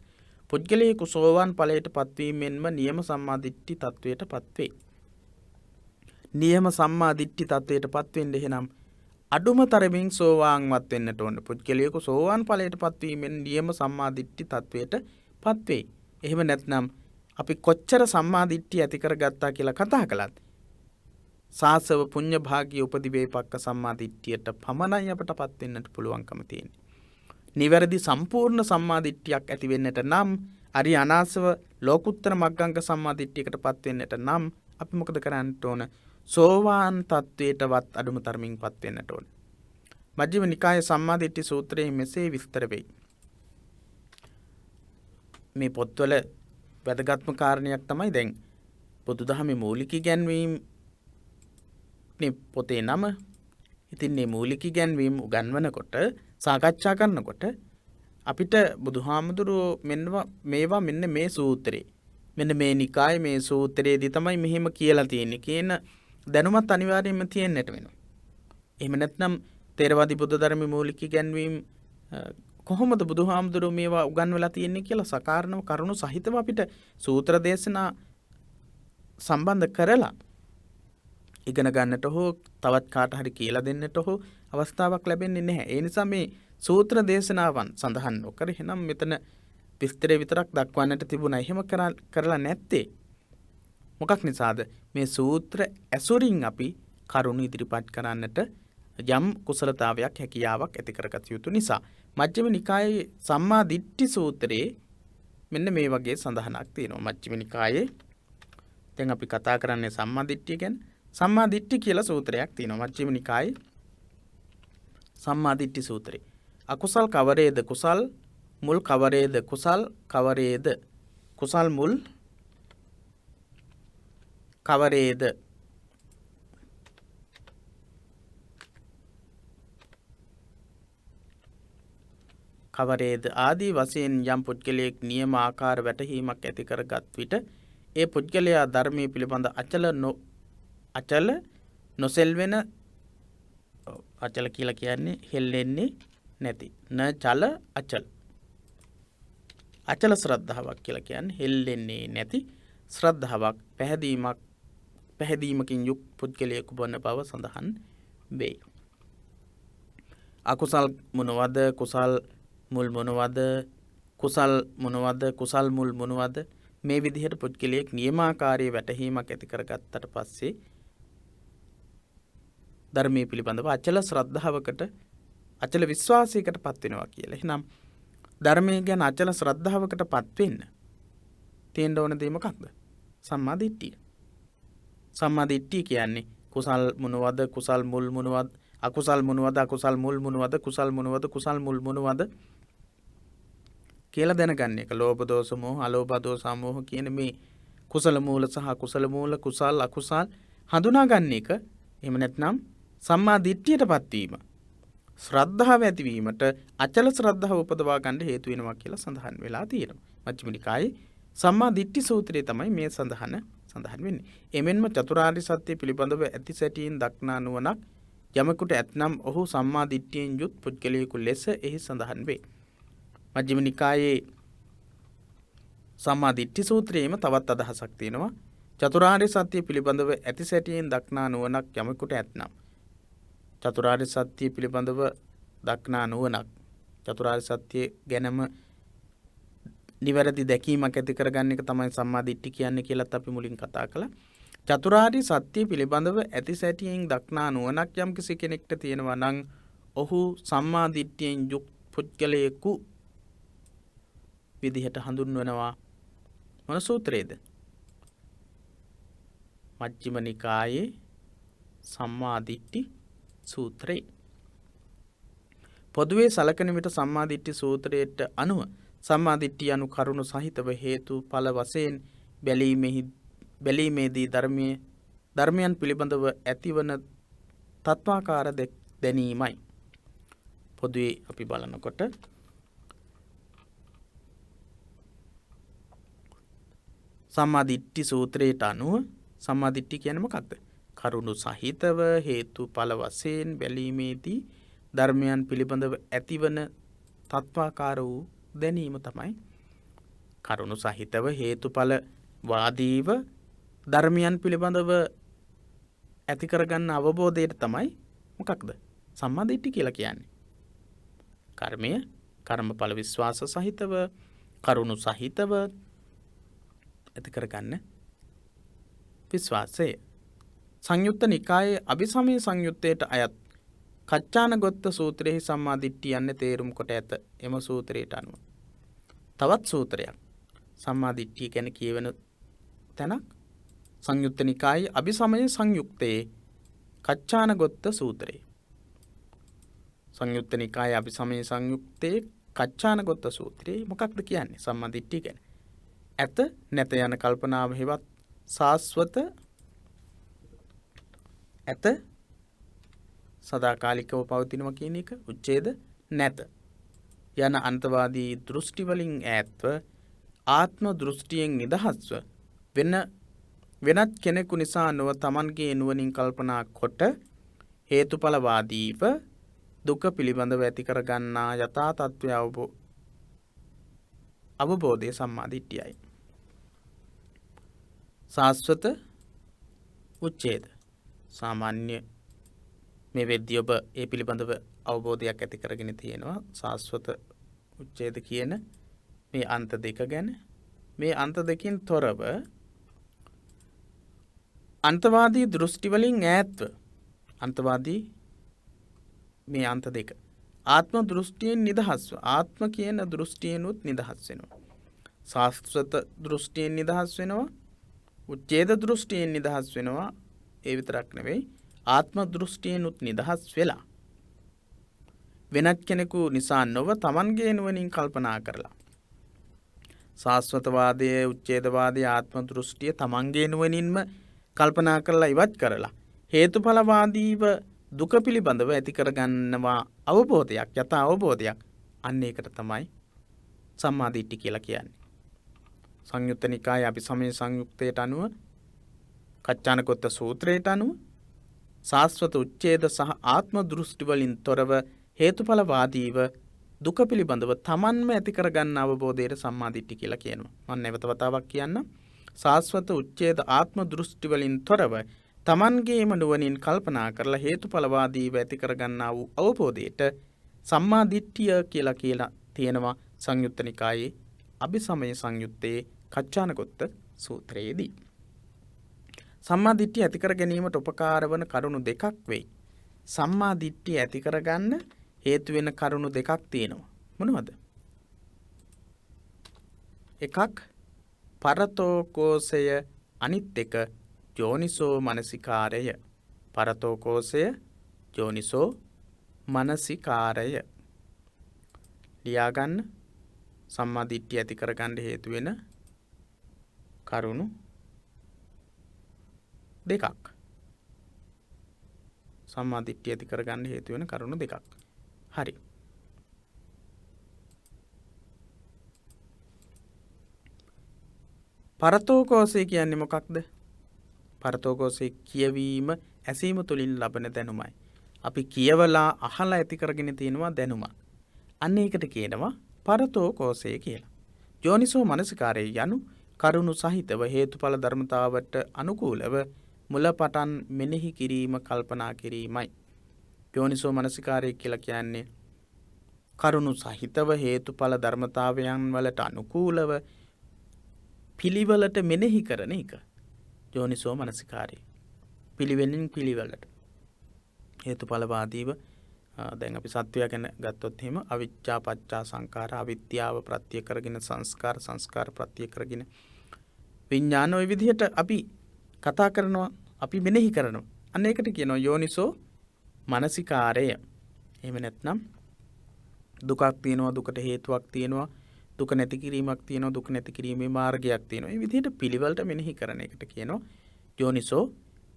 පුද්ගලයෙකු සෝවාන් ඵලයටපත් වීමෙන්ම නියම සම්මා දිට්ඨි තත්වයටපත් වේ. නියම සම්මා දිට්ඨි තත්වයටපත් වෙන්න එහෙනම් අඩුම තරමින් සෝවාන්වත් වෙන්නට ඕන. පුද්ගලයෙකු සෝවාන් ඵලයටපත් වීමෙන් නියම සම්මා දිට්ඨි තත්වයටපත් වේ. එහෙම නැත්නම් අපි කොච්චර සම්මාදිට්ඨිය ඇති කරගත්තා කියලා කතා කළත් සාසව පුඤ්ඤ භාගී උපදිවේපක්ක සම්මාදිට්ඨියට පමණයි අපටපත් වෙන්නට පුළුවන්කම තියෙන්නේ. නිවැරදි සම්පූර්ණ සම්මාදිට්ඨියක් ඇති වෙන්නට නම් අරි අනාසව ලෝකුත්තර මග්ගංග සම්මාදිට්ඨියකටපත් වෙන්නට නම් අපි මොකද කරන්නට ඕන? සෝවාන් තත්වයටවත් අඩුම තරමින්පත් වෙන්නට ඕන. මජ්ක්‍ධිම නිකායේ සම්මාදිට්ඨි සූත්‍රයේ මෙසේ විස්තර වෙයි. මේ පොත්වල වැදගත්ම කාරණයක් තමයි දැන් බුදුදහමේ මූලික ඉගැන්වීම් පොතේ නම. ඉතින් මේ මූලික ඉගැන්වීම් උගන්වනකොට සාකච්ඡා කරනකොට අපිට බුදුහාමුදුරුවෝ මේවා මෙන්න මේ සූත්‍රේ මෙන්න මේ නිකායේ මේ සූත්‍රයේදී තමයි මෙහෙම කියලා තියෙන්නේ කියන දැනුමත් අනිවාර්යයෙන්ම තියෙන්නට වෙනවා. එහෙම නැත්නම් තේරවාදී බුද්ධ ධර්මයේ මූලික ඉගැන්වීම් කොහොමද බුදුහාමුදුරුවෝ මේවා උගන්වලා තියෙන්නේ කියලා සකාරණව කරුණු සහිතව අපිට සූත්‍ර දේශනා සම්බන්ධ කරලා ඉගෙන ගන්නට හෝ තවත් කාට හරි කියලා දෙන්නට හෝ අවස්ථාවක් ලැබෙන්නේ නැහැ. ඒ නිසා මේ සූත්‍ර දේශනාවන් සඳහන් නොකර එහෙනම් මෙතන විස්තරේ විතරක් දක්වන්නට තිබුණා. එහෙම කරලා නැත්තේ මොකක් නිසාද? මේ සූත්‍ර ඇසුරින් අපි කරුණු ඉදිරිපත් කරන්නට යම් කුසලතාවයක් හැකියාවක් ඇති කරගත යුතු නිසා. මජ්ක්‍ධිම නිකායේ සම්මා දිට්ඨි සූත්‍රයේ මෙන්න මේ වගේ සඳහනක් තියෙනවා. මජ්ක්‍ධිම නිකායේ දැන් අපි කතා කරන්නේ සම්මා දිට්ඨිය ගැන. සම්මා දිට්ඨි කියලා සූත්‍රයක් තියෙනවා මජ්ක්‍ධිම නිකායේ සම්මා දිට්ඨි සූත්‍රය. අකුසල් කවරේද? කුසල් මුල් කවරේද? කුසල් කවරේද? කුසල් මුල් කවරේද? කවරේද ආදී වශයෙන් යම් පුද්ගලයෙක් නියම ආකාර වැටහීමක් ඇති කරගත් විට ඒ පුද්ගලයා ධර්මයේ පිළිබඳ අචල නොසෙල්වෙන අචල කියලා කියන්නේ හෙල්ලෙන්නේ නැති න චල අචල අචල ශ්‍රද්ධාවක් කියලා කියන්නේ හෙල්ලෙන්නේ නැති ශ්‍රද්ධාවක් පැහැදීමකින් යුක් පුද්ගලයෙකු වන බව සඳහන් වෙයි. අකුසල් මොනවද? කුසල් මුල් මොනවද? කුසල් මොනවද? කුසල් මුල් මොනවද? මේ විදිහට පුද්ගලයෙක් නියමාකාරී වැටහීමක් ඇති කරගත්තට පස්සේ ධර්මයේ පිළිබඳව අචල ශ්‍රද්ධාවකට අචල විශ්වාසයකට පත් වෙනවා කියලා. එහෙනම් ධර්මයේ ගැන අචල ශ්‍රද්ධාවකට පත් වෙන්න තියෙන්න ඕන දේ මොකක්ද? සම්මා දිට්ඨිය. සම්මා දිට්ඨිය කියන්නේ කුසල් මොනවද? කුසල් මුල් මොනවද? අකුසල් මොනවද? අකුසල් මුල් මොනවද? කුසල් මොනවද? කුසල් මුල් මොනවද කියලා දැනගන්න එක. ලෝභ දෝෂ මොහ, අලෝභ දෝෂ මොහ කියන මේ කුසල මූල සහ අකුසල මූල, කුසල් අකුසල් හඳුනා ගන්න එක. එහෙම නැත්නම් සම්මා දිට්ඨියටපත් වීම, ශ්‍රද්ධාව ඇතිවීමට අචල ශ්‍රද්ධාව උපදවා ගන්න හේතු වෙනවා කියලා සඳහන් වෙලා තියෙනවා. මජ්ක්‍ධිම නිකායේ සම්මා දිට්ඨි සූත්‍රයේ තමයි මේ සඳහන් වෙන්නේ. එමෙන්ම චතුරාර්ය සත්‍ය පිළිබඳව ඇති සැටියෙන් දක්නා නුවණක් යමෙකුට ඇතනම් ඔහු සම්මා දිට්ඨියෙන් යුත් පුද්ගලයෙකු ලෙස එහි සඳහන් වේ. මජ්ක්‍ධිම නිකායේ සම්මා දිට්ඨි සූත්‍රයේම තවත් අදහසක් තියෙනවා. චතුරාර්ය සත්‍ය පිළිබඳව ඇති සැටියෙන් දක්නා නුවණක් යමෙකුට ඇතනම් චතුරාර්ය සත්‍ය පිළිබඳව දක්නා නුවණක් චතුරාර්ය සත්‍ය ගැනම නිවැරදි දැකීමක් ඇති කරගන්න එක තමයි සම්මා දිට්ඨි කියන්නේ කියලාත් අපි මුලින් කතා කළා. චතුරාර්ය සත්‍ය පිළිබඳව ඇති සැටියෙන් දක්නා නුවණක් යම් කිසි කෙනෙක්ට තියෙනවා නම් ඔහු සම්මා දිට්ඨියෙන් යුක්ත පුද්ගලයෙකු විදිහට හඳුන්වනවා. මොන සූත්‍රයේද? මජ්ක්‍ධිම නිකායේ සම්මා දිට්ඨි සූත්‍රය. පොදුවේ සලකන විට සම්මා දිට්ඨි සූත්‍රයට අනුව සම්මා දිට්ඨිය anu කරුණු සහිතව හේතු ඵල වශයෙන් බැලීමේදී ධර්මයන් පිළිබඳව ඇතිවන තත්වාකාර දැනීමයි. පොදුවේ අපි බලනකොට සම්මා දිට්ඨි සූත්‍රයට අනුව සම්මා දිට්ඨිය කියන්නේ මොකක්ද? කරුණු සහිතව හේතු ඵල වශයෙන් බැලීමේදී ධර්මයන් පිළිබඳව ඇතිවන තත්වාකාර වූ දැනීම තමයි කරුණු සහිතව හේතුඵල වාදීව ධර්මයන් පිළිබඳව ඇති කරගන්න අවබෝධයට තමයි මොකක්ද සම්මා දිට්ඨිය කියලා කියන්නේ. කර්මය, කර්මඵල විශ්වාස සහිතව, කරුණු සහිතව ඇති කරගන්න විශ්වාසය. සංයුත්ත නිකායේ අභිසමය සංයුත්තයට අයත් කච්චානගොත්ත සූත්‍රයෙහි සම්මාදිට්ඨිය යන්නේ තේරුම් කොට ඇත. එම සූත්‍රයට අනුව තවත් සූත්‍රයක් සම්මාදිට්ඨිය ගැන කියවෙන තැනක් සංයුත්ත නිකායේ අභිසමය සංයුත්තේ කච්චානගොත්ත සූත්‍රය. සංයුත්ත නිකායේ අභිසමය සංයුත්තේ කච්චානගොත්ත සූත්‍රයේ මොකක්ද කියන්නේ සම්මාදිට්ඨිය ගැන? ඇත නැත යන කල්පනාව හෙවත් සාස්වත ඇත සදාකාලිකව පවතිනවා කියන එක, උච්ඡේද නැත යන අන්තවාදී දෘෂ්ටි වලින් ඈත්ව ආත්ම දෘෂ්ටියෙන් නිදහස්ව වෙනත් කෙනෙකු නිසා නොව තමන්ගේ නුවණින් කල්පනා කොට හේතුඵලවාදීව දුක පිළිබඳව ඇති කර ගන්නා යථා තත්ත්වය අවබෝධය සම්මාදිට්ඨියයි. සාස්වත උච්ඡේද සාමාන්‍ය මේ වෙද්දී ඔබ ඒ පිළිබඳව අවබෝධයක් ඇති කරගෙන තියෙනවා. සාස්වත උච්ඡේද කියන මේ අන්ත දෙක ගැන. මේ අන්ත දෙකින් තොරව අන්තවාදී දෘෂ්ටි වලින් ඈත්ව අන්තවාදී මේ අන්ත දෙක ආත්ම දෘෂ්ටියෙන් නිදහස්ව ආත්ම කියන දෘෂ්ටියෙනුත් නිදහස් වෙනවා. සාස්වත දෘෂ්ටියෙන් නිදහස් වෙනවා. උච්ඡේද දෘෂ්ටියෙන් නිදහස් වෙනවා. ඒ විතරක් නෙවෙයි ආත්ම දෘෂ්ටියෙනුත් නිදහස් වෙලා වෙනත් කෙනෙකු නිසා නොව තමන්ගේ නුවණින් කල්පනා කරලා සාස්වතවාදයේ උච්ඡේදවාදයේ ආත්ම දෘෂ්ටිය තමන්ගේ නුවණින්ම කල්පනා කරලා ඉවත් කරලා හේතුඵලවාදීව දුක පිළිබඳව ඇති කරගන්නවා අවබෝධයක්, යථා අවබෝධයක්. අන්න ඒකට තමයි සම්මාදිට්ඨිය කියලා කියන්නේ. සංයුත්ත නිකායේ අභිසමය සංයුත්තයට අනුව කච්චානගොත්ත සූත්‍රයට අනුව සාස්වත උච්ඡේද සහ ආත්ම දෘෂ්ටි වලින් තොරව හේතුඵලවාදීව දුක පිළිබඳව තමන්ම ඇති කරගන්න අවබෝධයට සම්මාදිට්ඨිය කියලා කියනවා. මම නැවත වතාවක් කියන්නම්. සාස්වත උච්ඡේද ආත්ම දෘෂ්ටි වලින් තොරව තමන්ගේම නුවණින් කල්පනා කරලා හේතුඵලවාදීව ඇති කරගන්නා වූ අවබෝධයට සම්මාදිට්ඨිය කියලා තියෙනවා සංයුත්ත නිකායේ අභිසමය සංයුත්තේ කච්චානගොත්ත සූත්‍රයේදී. සම්මාදිට්ඨිය ඇති කර ගැනීමට උපකාර වන කරුණු දෙකක් වෙයි. සම්මාදිට්ඨිය ඇති කරගන්න හේතු වෙන කරුණු දෙකක් තියෙනවා. මොනවද? එකක් පරතෝකෝසය, අනිත් එක යෝනිසෝ මනසිකාරය. පරතෝකෝසය, යෝනිසෝ මනසිකාරය. ලියාගන්න. සම්මාදිට්ඨිය ඇති කරගන්න හේතු වෙන කරුණු දෙකක්. සම්මාදිට්ඨිය ඇති කරගන්න හේතු වෙන කරුණු දෙකක්. හරි. පරතෝකෝසය කියන්නේ මොකක්ද? පරතෝකෝසය කියවීම, ඇසීම තුළින් ලබන දැනුමයි. අපි කියවලා අහලා ඇති කරගෙන තියෙනවා දැනුමක්. අන්න ඒකට කියනවා පරතෝකෝසය කියලා. යෝනිසෝ මනසිකාරය යනු කරුණු සහිතව හේතුඵල ධර්මතාවට අනුකූලව මුලපටන් මෙනෙහි කිරීම, කල්පනා කිරීමයි. යෝනිසෝ මනසිකාරය කියලා කියන්නේ කරුණු සහිතව හේතුඵල ධර්මතාවයන් වලට අනුකූලව පිළිවෙලට මෙනෙහි කරන එක. යෝනිසෝ මනසිකාරය. පිළිවෙලින් පිළිවෙලට. හේතුඵලවාදීව දැන් අපි සත්වයා ගැන ගත්තොත් එහෙම අවිච්ඡා පත්‍යා සංඛාර, අවිද්‍යාව ප්‍රත්‍ය කරගෙන සංස්කාර, සංස්කාර ප්‍රත්‍ය කරගෙන විඥාන. ඔය විදිහට අපි කතා කරනවා, අපි මෙනෙහි කරනවා. අන්න ඒකට කියනවා යෝනිසෝ මනසිකාරය. එහෙම නැත්නම් දුකක් තියෙනවා, දුකට හේතුවක් තියෙනවා, දුක නැති කිරීමක් තියෙනවා, දුක නැති කිරීමේ මාර්ගයක් තියෙනවා. මේ විදිහට පිළිවෙලට මෙනෙහි කරන එකට කියනවා යෝනිසෝ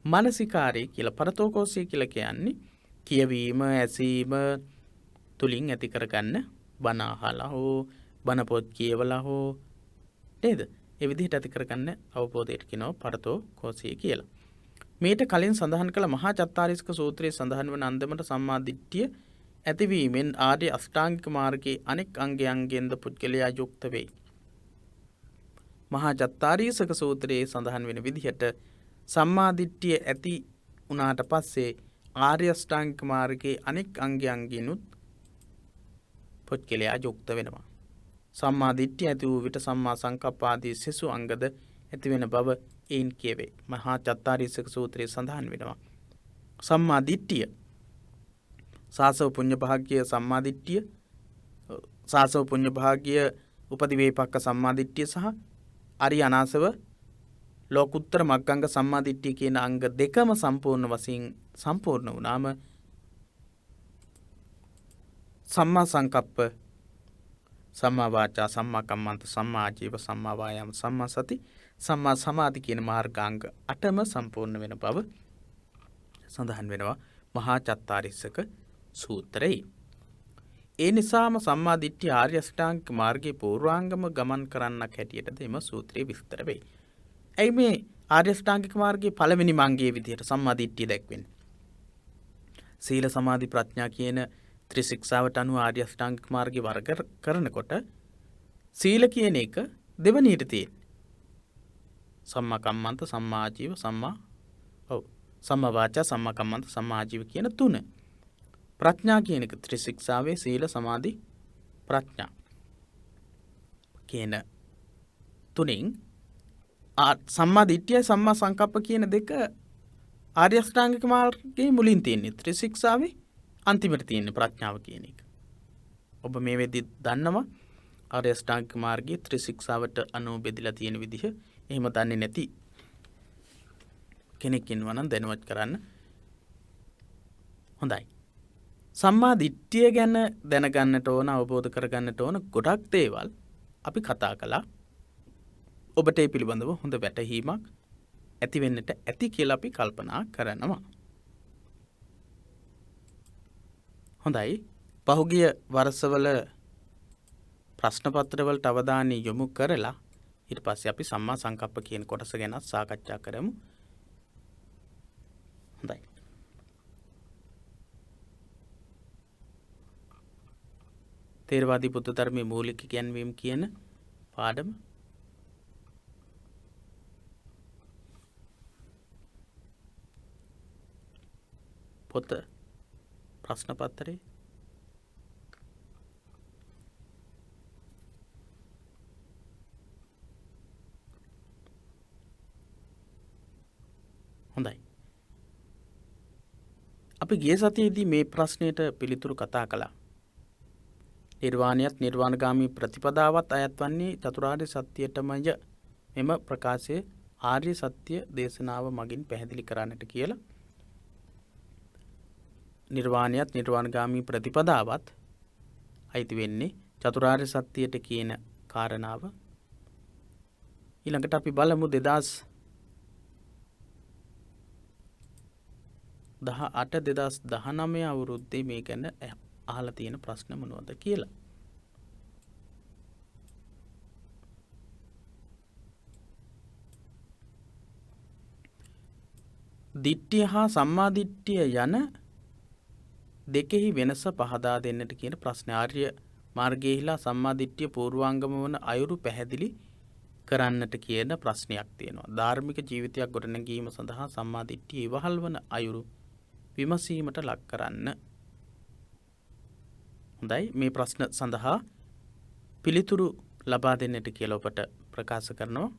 මනසිකාරය කියලා. පරතෝකෝසය කියලා කියන්නේ කියවීම, ඇසීම තුලින් ඇති කරගන්න, බණ අහලා හෝ බණ පොත් කියවලා හෝ නේද? ඒ විදිහට ඇති කරගන්න අවබෝධයට කියනවා පරතෝකෝසය කියලා. මේට කලින් සඳහන් කළ මහා චත්තාරීස්ක සූත්‍රයේ සඳහන් වන අන්දමට සම්මාදිට්ඨිය ඇතිවීමෙන් ආර්ය අෂ්ටාංගික මාර්ගයේ අනෙක් අංගයන්ගෙන්ද පුද්ගලයා යුක්ත වෙයි. මහා චත්තාරීසක සූත්‍රයේ සඳහන් වෙන විදිහට සම්මාදිට්ඨිය ඇති වුණාට පස්සේ ආර්ය අෂ්ටාංගික මාර්ගයේ අනෙක් අංගයන්ගෙනුත් පුද්ගලයා යුක්ත වෙනවා. සම්මාදිට්ඨිය ඇති වූ විට සම්මා සංකප්ප ආදී සෙසු අංගද ඇති වෙන බව එයින් කියවේ. මහා චත්තාරීසක සූත්‍රයේ සඳහන් වෙනවා. සම්මා දිට්ඨිය සාසව පුඤ්ඤ භාග්‍ය සම්මා දිට්ඨිය සාසව පුඤ්ඤ භාග්‍ය උපදිවේපක්ක සම්මා දිට්ඨිය සහ අරිය අනාසව ලෝකුත්තර මග්ගංග සම්මා දිට්ඨිය කියන අංග දෙකම සම්පූර්ණ වශයෙන් සම්පූර්ණ වුණාම සම්මා සංකප්ප සම්මා වාචා සම්මා කම්මන්ත සම්මා ආජීව සම්මා වායාම සම්මා සති සම්මා සමාධි කියන මාර්ගාංග 8ම සම්පූර්ණ වෙන බව සඳහන් වෙනවා මහා චත්තාරීසක සූත්‍රයේ. ඒ නිසාම සම්මා දිට්ඨිය ආර්ය අෂ්ටාංගික මාර්ගයේ පූර්වාංගම ගමන් කරන්නක් හැටියට එම සූත්‍රයේ විස්තර වෙයි. ඇයි මේ ආර්ය අෂ්ටාංගික මාර්ගයේ පළවෙනි මංගයේ විදිහට සම්මා දිට්ඨිය දැක්වෙන්නේ? සීල සමාධි ප්‍රඥා කියන ත්‍රිශික්ෂාවට අනුව ආර්ය අෂ්ටාංගික මාර්ගය වර්ග කරනකොට සීල කියන එක දෙවණියට තියෙන්නේ. සම්මා කම්මන්ත සම්මා ආජීව සම්මා වාචා සම්මා කම්මන්ත සම්මා ආජීව කියන තුන. ප්‍රඥා කියන එක ත්‍රිශික්ෂාවේ සීල සමාධි ප්‍රඥා කියන තුنين සම්මා දිට්ඨිය සම්මා සංකප්ප කියන දෙක ආර්ය අෂ්ටාංගික මාර්ගයේ මුලින් තියෙන්නේ. ත්‍රිශික්ෂාවේ අන්තිමට තියෙන්නේ ප්‍රඥාව කියන එක. ඔබ මේ වෙද්දි දන්නවා ආර්ය අෂ්ටාංගික මාර්ගයේ ත්‍රිශික්ෂාවට අනුව බෙදලා තියෙන විදිහ. එහෙම දන්නේ නැති කෙනෙක් ඉන්නවා නම් දැනුවත් කරන්න. හොඳයි. සම්මා දිට්ඨිය ගැන දැනගන්නට ඕන අවබෝධ කරගන්නට ඕන ගොඩක් දේවල් අපි කතා කළා. ඔබට ඒ පිළිබඳව හොඳ වැටහීමක් ඇති වෙන්නට ඇති කියලා අපි කල්පනා කරනවා. හොඳයි. පහුගිය වර්ෂවල ප්‍රශ්න පත්‍රවලට අවධානය යොමු කරලා ඊට පස්සේ අපි සම්මා සංකප්ප කියන කොටස ගැන සාකච්ඡා කරමු. හොඳයි. තේරවාදී බුද්ධ ධර්මයේ මූලික ඉගැන්වීම් කියන පාඩම පොත ප්‍රශ්න පත්‍රයේ හොඳයි. අපි ගිය සතියේදී මේ ප්‍රශ්නයට පිළිතුරු කතා කළා. නිර්වාණයත් නිර්වාණගාමී ප්‍රතිපදාවත් අයත් වන්නේ චතුරාර්ය සත්‍යයටමය. මෙම ප්‍රකාශය ආර්ය සත්‍ය දේශනාව මගින් පැහැදිලි කරන්නට කියලා. නිර්වාණයත් නිර්වාණගාමී ප්‍රතිපදාවත් අයිති වෙන්නේ චතුරාර්ය සත්‍යයට කියන කාරණාව. ඊළඟට අපි බලමු 2018-2019 අවුරුද්දේ මේ ගැන අහලා තියෙන ප්‍රශ්න මොනවද කියලා. දිට්ඨිය හා සම්මා දිට්ඨිය යන දෙකෙහි වෙනස පහදා දෙන්නට කියන ප්‍රශ්න. ආර්ය මාර්ගයේහිලා සම්මා දිට්ඨිය පූර්වාංගම වන අයුරු පැහැදිලි කරන්නට කියන ප්‍රශ්නයක් තියෙනවා. ධාර්මික ජීවිතයක් ගොඩනැගීම සඳහා සම්මා දිට්ඨිය ඉවහල් වන අයුරු විමසීමට ලක් කරන්න. හොඳයි. මේ ප්‍රශ්න සඳහා පිළිතුරු ලබා දෙන්නට කියලා ඔබට ප්‍රකාශ කරනවා.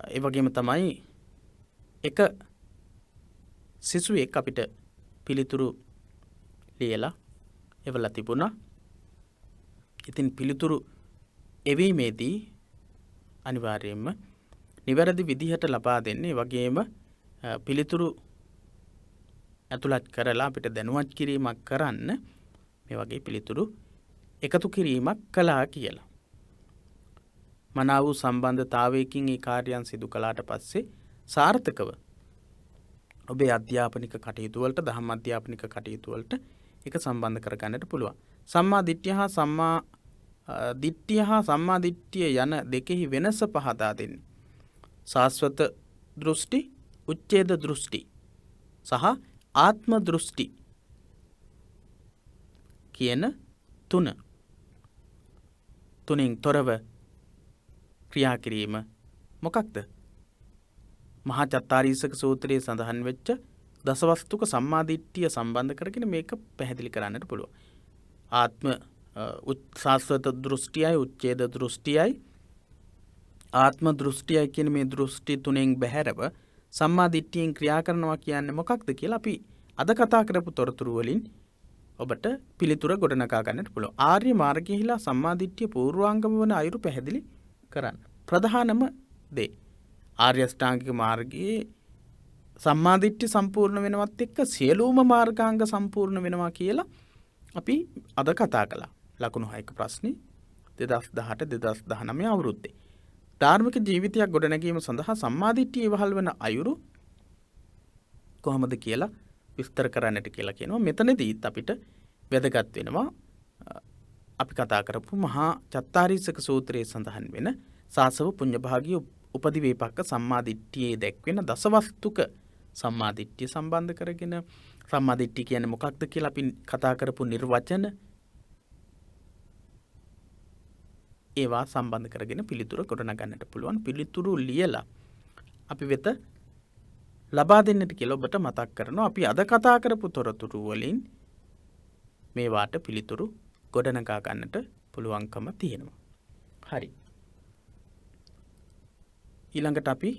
ඒ වගේම තමයි එක සිසුවෙක් අපිට පිළිතුරු ලියලා එවලා තිබුණා. ඉතින් පිළිතුරු එවීමේදී අනිවාර්යයෙන්ම නිවැරදි විදිහට ලබා දෙන්නේ. වගේම පිළිතුරු ඇතුළත් කරලා අපිට දැනුවත් කිරීමක් කරන්න මේ වගේ පිළිතුරු එකතු කිරීමක් කළා කියලා. මනාව වූ සම්බන්ධතාවයකින් මේ කාර්යයන් සිදු කළාට පස්සේ සාර්ථකව ඔබේ අධ්‍යාපනික කටයුතු වලට දහම් අධ්‍යාපනික කටයුතු වලට එක සම්බන්ධ කරගන්නට පුළුවන්. සම්මා දිට්ඨිය හා සම්මා දිට්ඨිය යන දෙකෙහි වෙනස පහදා දෙන්නේ. සාස්වත දෘෂ්ටි, උච්ඡේද දෘෂ්ටි සහ ආත්ම දෘෂ්ටි කියන තුනෙන් තොරව ක්‍රියා කිරීම මොකක්ද? මහා චත්තාරීසක සූත්‍රයේ සඳහන් වෙච්ච දසවස්තුක සම්මා දිට්ඨිය සම්බන්ධ කරගෙන මේක පැහැදිලි කරන්නට පුළුවන්. ආත්ම සාස්වත දෘෂ්ටියයි උච්ඡේද දෘෂ්ටියයි ආත්ම දෘෂ්ටියයි කියන මේ දෘෂ්ටි තුනෙන් බැහැරව සම්මා දිට්ඨියෙන් ක්‍රියා කරනවා කියන්නේ මොකක්ද කියලා අපි අද කතා කරපු තොරතුරු වලින් ඔබට පිළිතුර ගොඩනගා ගන්නට පුළුවන්. ආර්ය මාර්ගයේලා සම්මා දිට්ඨිය පූර්වාංගම වන අයුරු පැහැදිලි කරන්න. ප්‍රධානම දේ ආර්ය අෂ්ටාංගික මාර්ගයේ සම්මා දිට්ඨිය සම්පූර්ණ වෙනවත් එක්ක සියලුම මාර්ගාංග සම්පූර්ණ වෙනවා කියලා අපි අද කතා කළා. ලකුණු 6ක ප්‍රශ්නේ 2018 2019 අවුරුද්දේ. ධාර්මික ජීවිතයක් ගොඩනැගීම සඳහා සම්මා දිට්ඨිය ඉවහල් වන අයුරු කොහොමද කියලා විස්තර කරන්නට කියලා කියනවා. මෙතනදීත් අපිට වැදගත් වෙනවා අපි කතා කරපු මහා චත්තාරීසක සූත්‍රයේ සඳහන් වෙන සාසව පුඤ්ඤභාගී උපදි වේපක්ක සම්මා දිට්ඨියේ දැක්වෙන දසවස්තුක සම්මා දිට්ඨිය සම්බන්ධ කරගෙන සම්මා දිට්ඨිය කියන්නේ මොකක්ද කියලා අපි කතා කරපු නිර්වචන ඒවා සම්බන්ධ කරගෙන පිළිතුර ගොඩනගන්නට පුළුවන්. පිළිතුරු ලියලා අපි වෙත ලබා දෙන්නට කියලා ඔබට මතක් කරනවා. අපි අද කතා කරපු තොරතුරු වලින් මේවාට පිළිතුරු ගොඩනගා ගන්නට පුළුවන්කම තියෙනවා. හරි. ඊළඟට අපි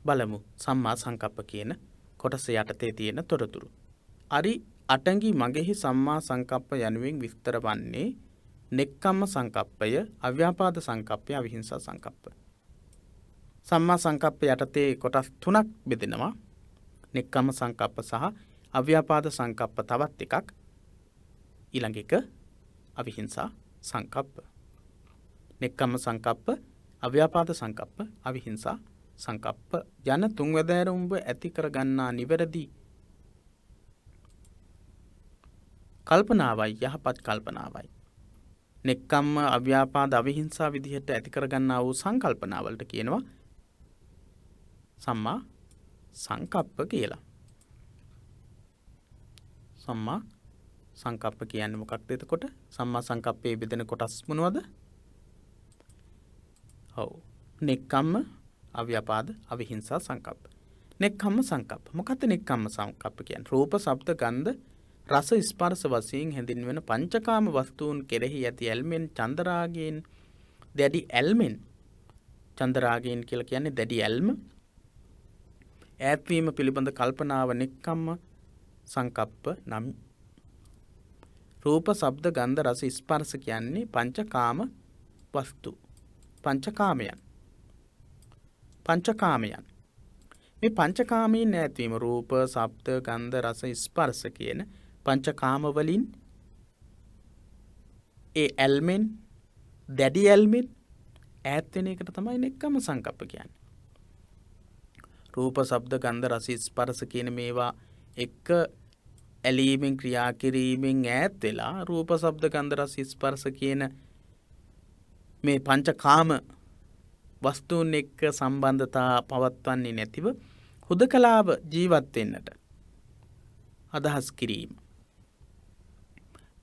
බලමු සම්මා සංකප්ප කියන කොටස යටතේ තියෙන තොරතුරු. අරි අටඟි මගෙහි සම්මා සංකප්ප යනුවෙන් විස්තර වන්නේ නෙක්ඛම්ම සංකප්පය, අව්‍යාපාද සංකප්පය, අවිහිංසා සංකප්පය. සම්මා සංකප්ප යටතේ කොටස් තුනක් බෙදෙනවා. නෙක්ඛම්ම සංකප්ප සහ අව්‍යාපාද සංකප්ප තවත් එකක්. ඊළඟ එක අවිහිංසා සංකප්ප. නෙක්ඛම්ම සංකප්ප, අව්‍යාපාද සංකප්ප, අවිහිංසා සංකප්ප යන තුන්වැදෑරුම්ව ඇති කරගන්නා නිවැරදි කල්පනාවයි යහපත් කල්පනාවයි. නෙක්ඛම්ම, අව්‍යාපාද, අවිහිංසා විදිහට ඇති කරගන්නා වූ සංකල්පනාවලට කියනවා සම්මා සංකප්ප කියලා. සම්මා සංකප්ප කියන්නේ මොකක්ද එතකොට? සම්මා සංකප්පයේ බෙදෙන කොටස් මොනවද? ඔව්. නෙක්ඛම්ම, අව්‍යාපාද, අවිහිංසා සංකප්ප. නෙක්ඛම්ම සංකප්ප. මොකක්ද නෙක්ඛම්ම සංකප්ප කියන්නේ? රූප, ශබ්ද, ගන්ධ, රස, ස්පර්ශ වශයෙන් හැඳින්වෙන පංචකාම වස්තුන් කෙරෙහි ඇති ඇල්මෙන් චන්දරාගයෙන් දැඩි ඇල්මෙන් චන්දරාගයෙන් කියලා කියන්නේ දැඩි ඇල්ම ඈත්වීම පිළිබඳ කල්පනාව නෙක්ඛම්ම සංකප්ප නම්. රූප, ශබ්ද, ගන්ධ, රස, ස්පර්ශ කියන්නේ පංචකාම වස්තු. පංචකාමයන්. පංචකාමයන්. මේ පංචකාමයෙන් ඈත්වීම රූප, ශබ්ද, ගන්ධ, රස, ස්පර්ශ කියන පංචකාම වලින් ඒ ඇල්මෙන් දැඩි ඇල්මෙන් ඈත් වෙන එකට තමයි නෙක්ඛම්ම සංකප්ප කියන්නේ. රූප, ශබ්ද, ගන්ධ, රස, ස්පර්ශ කියන මේවා එක ඇලීමෙන් ක්‍රියා කිරීමෙන් ඈත් වෙලා රූප, ශබ්ද, ගන්ධ, රස, ස්පර්ශ කියන මේ පංචකාම වස්තුන් එක්ක සම්බන්ධතා පවත්වන්නේ නැතිව හුදකලාව ජීවත් වෙන්නට අදහස් කිරීම.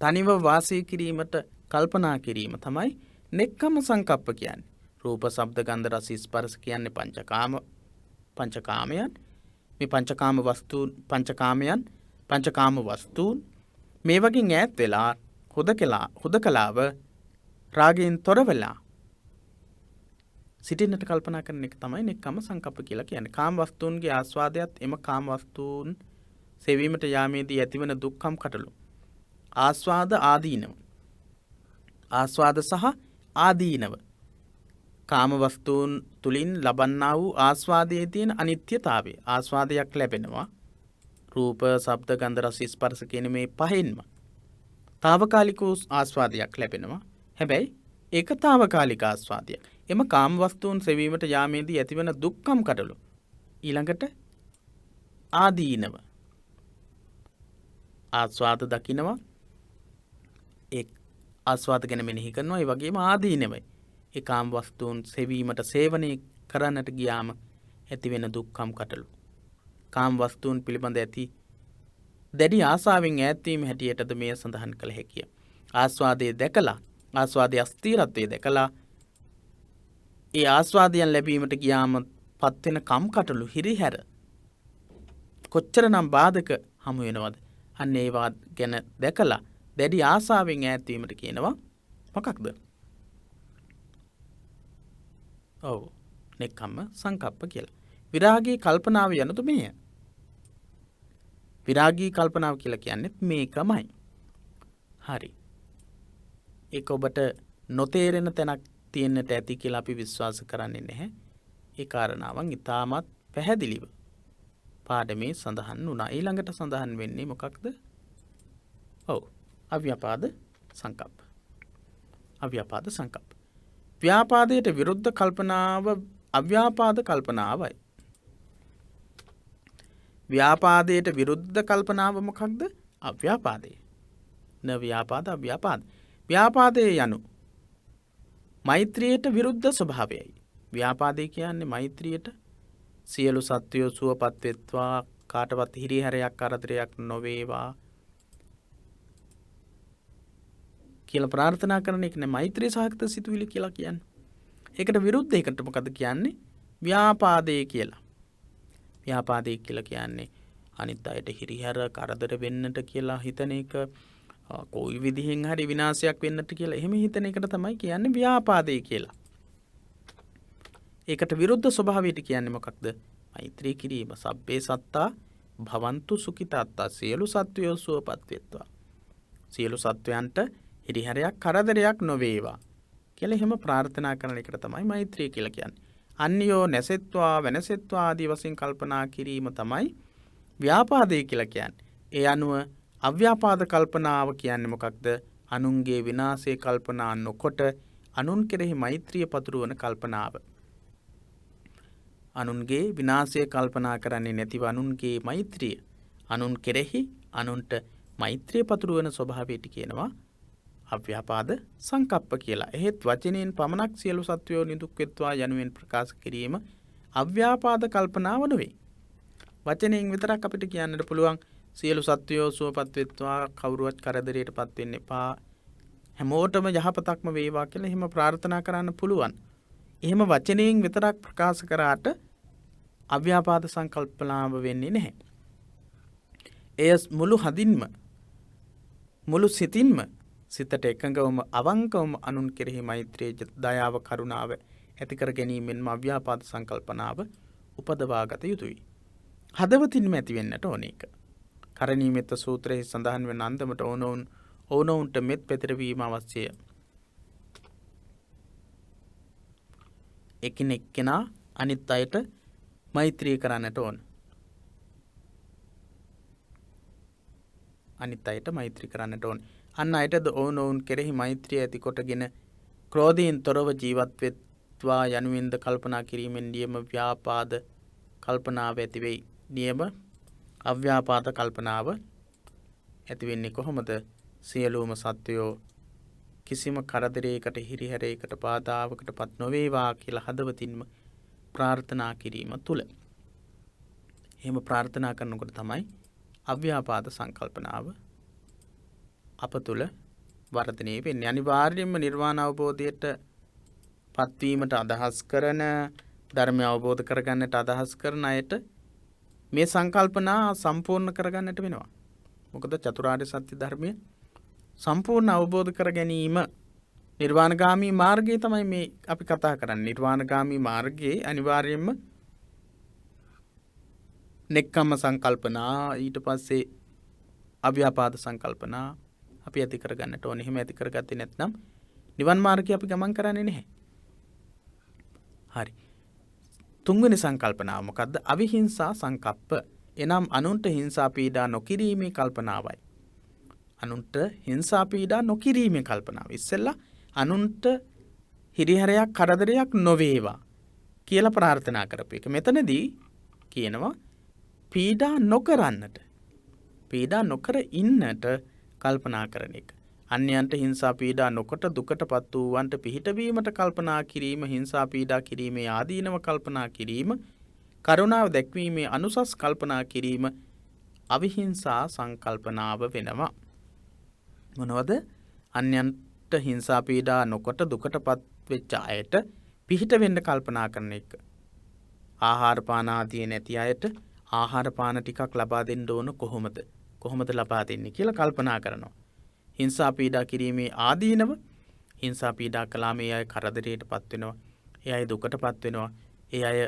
තනිව වාසය කිරීමට කල්පනා කිරීම තමයි නෙක්ඛම්ම සංකප්ප කියන්නේ. රූප, ශබ්ද, ගන්ධ, රස, ස්පර්ශ කියන්නේ පංචකාමයන්. මේ පංචකාම වස්තුන් පංචකාම වස්තුන් මේ වගේ ඈත් වෙලා හුදකලාව රාගයෙන් තොර වෙලා සිටින්නට කල්පනා කරන එක තමයි නෙක්ඛම්ම සංකප්ප කියලා කියන්නේ. කාම වස්තුන්ගේ ආස්වාදයත් එම කාම වස්තුන් සෙවීමට යාමේදී ඇතිවන දුක්ඛම් කටළු. ආස්වාද ආදීනව. ආස්වාද සහ ආදීනව. කාම වස්තුන් තුලින් ලබන්නා වූ ආස්වාදයේ තියෙන අනිත්‍යතාවය. ආස්වාදයක් ලැබෙනවා. රූප, ශබ්ද, ගන්ධ, රස, ස්පර්ශ කියන මේ පහෙන්ම తాවකාලික ආස්වාදයක් ලැබෙනවා. හැබැයි ඒක తాවකාලික ආස්වාදයක්. එම කාම වස්තුන් සෙවීමට යාමේදී ඇතිවන දුක්ඛම් කටළු. ඊළඟට ආදීනව. ආස්වාද දකිනවා. ඒ ආස්වාද ගැන මෙනෙහි කරනවා. ඒ වගේම ආදීනවයි. ඒ කාම වස්තුන් සෙවීමට සේවනය කරන්නට ගියාම ඇතිවෙන දුක්ඛම් කටළු. කාම වස්තුන් පිළිබඳ ඇති දැඩි ආසාවෙන් ඈත්වීම හැටියටද මෙය සඳහන් කළ හැකිය. ආස්වාදයේ දැකලා ආස්වාදයේ අස්ථිරත්වයේ දැකලා ඒ ආස්වාදයන් ලැබීමට ගියාම පත්වෙන කම්කටොළු හිරිහැර කොච්චරනම් බාධක හමු වෙනවද? අන්න ඒවා ගැන දැකලා දැඩි ආසාවෙන් ඈත්වීමට කියනවා මොකක්ද? ඔව්. නෙක්ඛම්ම සංකප්ප කියලා. විරාගී කල්පනාව යනුද මෙය. විරාගී කල්පනාව කියලා කියන්නේ මේකමයි. හරි. ඒක ඔබට නොතේරෙන තැනක් තියෙන්නට ඇති කියලා අපි විශ්වාස කරන්නේ නැහැ. ඒ කාරණාවන් ඉතාමත් පැහැදිලිව පාඩමේ සඳහන් වුණා. ඊළඟට සඳහන් වෙන්නේ මොකක්ද? ඔව්. අව්‍යාපාද සංකප්ප. අව්‍යාපාද සංකප්ප. ව්‍යාපාදයට විරුද්ධ කල්පනාව අව්‍යාපාද කල්පනාවයි. ව්‍යාපාදයට විරුද්ධ කල්පනාව මොකක්ද? අව්‍යාපාදය. න ව්‍යාපාද අව්‍යාපාද. ව්‍යාපාදයේ යනු මෛත්‍රියට විරුද්ධ ස්වභාවයයි. ව්‍යාපාදේ කියන්නේ මෛත්‍රියට සියලු සත්වයෝ සුවපත් වෙත්වා, කාටවත් හිරිහැරයක් කරදරයක් නොවේවා කියලා ප්‍රාර්ථනා කරන එක නේ මෛත්‍රී සහගත සිතුවිලි කියලා කියන්නේ. ඒකට විරුද්ධ එකට මොකද කියන්නේ? ව්‍යාපාදේ කියලා. ව්‍යාපාදේ කියලා කියන්නේ අනිත් අයට හිරිහැර කරදර වෙන්නට කියලා හිතන එක, කොයි විදිහෙන් හරි විනාශයක් වෙන්නට කියලා එහෙම හිතන එකට තමයි කියන්නේ ව්‍යාපාදේ කියලා. ඒකට විරුද්ධ ස්වභාවයට කියන්නේ මොකක්ද? මෛත්‍රී කිරීම. සබ්බේ සත්තා භවන්තු සුඛිතාත්තා. සියලු සත්වයෝ සුවපත් වෙත්වා. සියලු සත්වයන්ට හිරිහැරයක් කරදරයක් නොවේවා කියලා එහෙම ප්‍රාර්ථනා කරන එකට තමයි මෛත්‍රිය කියලා කියන්නේ. අන්‍යෝ නැසෙත්වා වෙනසෙත්වා ආදී වශයෙන් කල්පනා කිරීම තමයි ව්‍යාපාදේ කියලා කියන්නේ. ඒ අනුව අව්‍යාපාද කල්පනාව කියන්නේ මොකක්ද? අනුන්ගේ විනාශය කල්පනා නොකොට අනුන් කෙරෙහි මෛත්‍රිය පතුරවන කල්පනාව. අනුන්ගේ විනාශය කල්පනා කරන්නේ නැතිව අනුන්ගේ මෛත්‍රිය, අනුන් කෙරෙහි අනුන්ට මෛත්‍රිය පතුරවන ස්වභාවයට කියනවා අව්‍යාපාද සංකප්ප කියලා. එහෙත් වචනයෙන් පමණක් සියලු සත්වයෝ නිදුක් වෙත්වා යනුවෙන් ප්‍රකාශ කිරීම අව්‍යාපාද කල්පනාව නෙවෙයි. වචනයෙන් විතරක් අපිට කියන්නට පුළුවන් සියලු සත්වයෝ සුවපත් වෙත්වා, කවුරුවත් කරදරයටපත් වෙන්න එපා, හැමෝටම යහපතක්ම වේවා කියලා එහෙම ප්‍රාර්ථනා කරන්න පුළුවන්. එහෙම වචනයෙන් විතරක් ප්‍රකාශ කරාට අව්‍යාපාද සංකල්පනාව වෙන්නේ නැහැ. එය මුළු හදින්ම මුළු සිතින්ම සිතට එකඟවම අවංකවම අනුන් කෙරෙහි මෛත්‍රිය, දයාව, කරුණාව ඇති කර ගැනීමෙන්ම අව්‍යාපාද සංකල්පනාව උපදවා ගත යුතුයි. හදවතින්ම ඇති වෙන්නට ඕන එක. කරණීයමෙත්ත සූත්‍රයේ සඳහන් වෙන අන්දමට ඕනොවුන්ට මෙත් පෙතරවීම අවශ්‍යය. එකිනෙකා අනිත් අයට මෛත්‍රී කරන්නට ඕන. අනිත් අයට මෛත්‍රී කරන්නට ඕන. අන්න අයටද ඕනොවුන් කෙරෙහි මෛත්‍රිය ඇති කොටගෙන ක්‍රෝධයෙන් තොරව ජීවත් වෙත්වා යනුවෙන්ද කල්පනා කිරීමෙන් නියම ව්‍යාපාද කල්පනාව ඇති වෙයි. නියම අව්‍යාපාද කල්පනාව ඇති වෙන්නේ කොහොමද? සියලුම සත්වයෝ කිසිම කරදරයකට, හිරිහැරයකට, බාධාවකටපත් නොවේවා කියලා හදවතින්ම ප්‍රාර්ථනා කිරීම තුළ. එහෙම ප්‍රාර්ථනා කරනකොට තමයි අව්‍යාපාද සංකල්පනාව අප තුළ වර්ධනය වෙන්නේ. අනිවාර්යයෙන්ම නිර්වාණ අවබෝධයට පත්වීමට අදහස් කරන, ධර්මය අවබෝධ කරගන්නට අදහස් කරන අයට මේ සංකල්පනා සම්පූර්ණ කරගන්නට වෙනවා. මොකද චතුරාර්ය සත්‍ය ධර්මය සම්පූර්ණ අවබෝධ කර ගැනීම නිර්වාණගාමී මාර්ගය තමයි මේ අපි කතා කරන්නේ. නිර්වාණගාමී මාර්ගයේ අනිවාර්යයෙන්ම නෙක්ඛම්ම සංකල්පනා, ඊට පස්සේ අව්‍යාපාද සංකල්පනා අපි ඇති කරගන්නට ඕනේ. එහෙම ඇති කරගත්තේ නැත්නම් නිවන් මාර්ගය අපි ගමන් කරන්නේ නැහැ. හරි. තුන්වෙනි සංකල්පනාව මොකද්ද? අවිහිංසා සංකප්ප. එනම් අනුන්ට හිංසා පීඩා නොකිරීමේ කල්පනාවයි. අනුන්ට හිංසා පීඩා නොකිරීමේ කල්පනාව. ඉස්සෙල්ලා අනුන්ට හිරිහැරයක්, කරදරයක් නොවේවා කියලා ප්‍රාර්ථනා කරපු එක. මෙතනදී කියනවා පීඩා නොකරන්නට, පීඩා නොකර ඉන්නට කල්පනා කරන එක. අන්‍යයන්ට හිංසා පීඩා නොකොට දුකටපත් වූවන්ට පිහිටවීමට කල්පනා කිරීම, හිංසා පීඩා කිරීමේ ආදීනව කල්පනා කිරීම, කරුණාව දැක්වීමේ අනුසස් කල්පනා කිරීම අවිහිංසා සංකල්පනාව වෙනවා. මොනවද? අන්‍යයන්ට හිංසා පීඩා නොකොට දුකටපත් වෙච්ච අයට පිහිට වෙන්න කල්පනා කරන එක. ආහාර පාන ආදී නැති අයට ආහාර පාන ටිකක් ලබා දෙන්න ඕන කොහොමද ලබා දෙන්නේ කියලා කල්පනා කරනවා. හිංසා පීඩා කිරීමේ ආදීනව, හිංසා පීඩා කළා මේ අය කරදරයටපත් වෙනවා. ඒ අය දුකටපත් වෙනවා. ඒ අය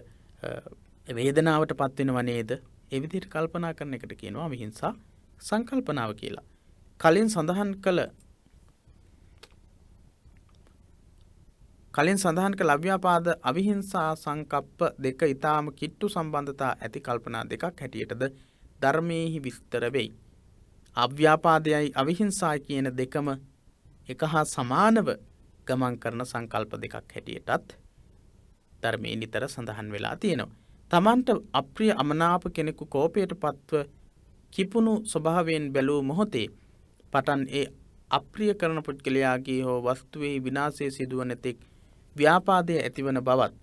වේදනාවටපත් වෙනව නේද? ඒ විදිහට කල්පනා කරන එකට කියනවා විහිංසා සංකල්පනාව කියලා. කලින් සඳහන් කළ අව්‍යාපාද අවිහිංසා සංකප්ප දෙක ඊටාම කිට්ටු සම්බන්ධතා ඇති කල්පනා දෙකක් හැටියටද ධර්මයේහි විස්තර වෙයි. අව්‍යාපාදයයි අවිහිංසායි කියන දෙකම එක හා සමානව ගමන් කරන සංකල්ප දෙකක් හැටියටත් ධර්මයේ නිතර සඳහන් වෙලා තියෙනවා. තමන්ට අප්‍රිය අමනාප කෙනෙකු කෝපයට පත්ව කිපුණු ස්වභාවයෙන් බැලූ මොහොතේ පටන් ඒ අප්‍රිය කරන පුද්ගලයාගේ හෝ වස්තුවේ විනාශය සිදුවන තෙක් ව්‍යාපාදය ඇතිවන බවත්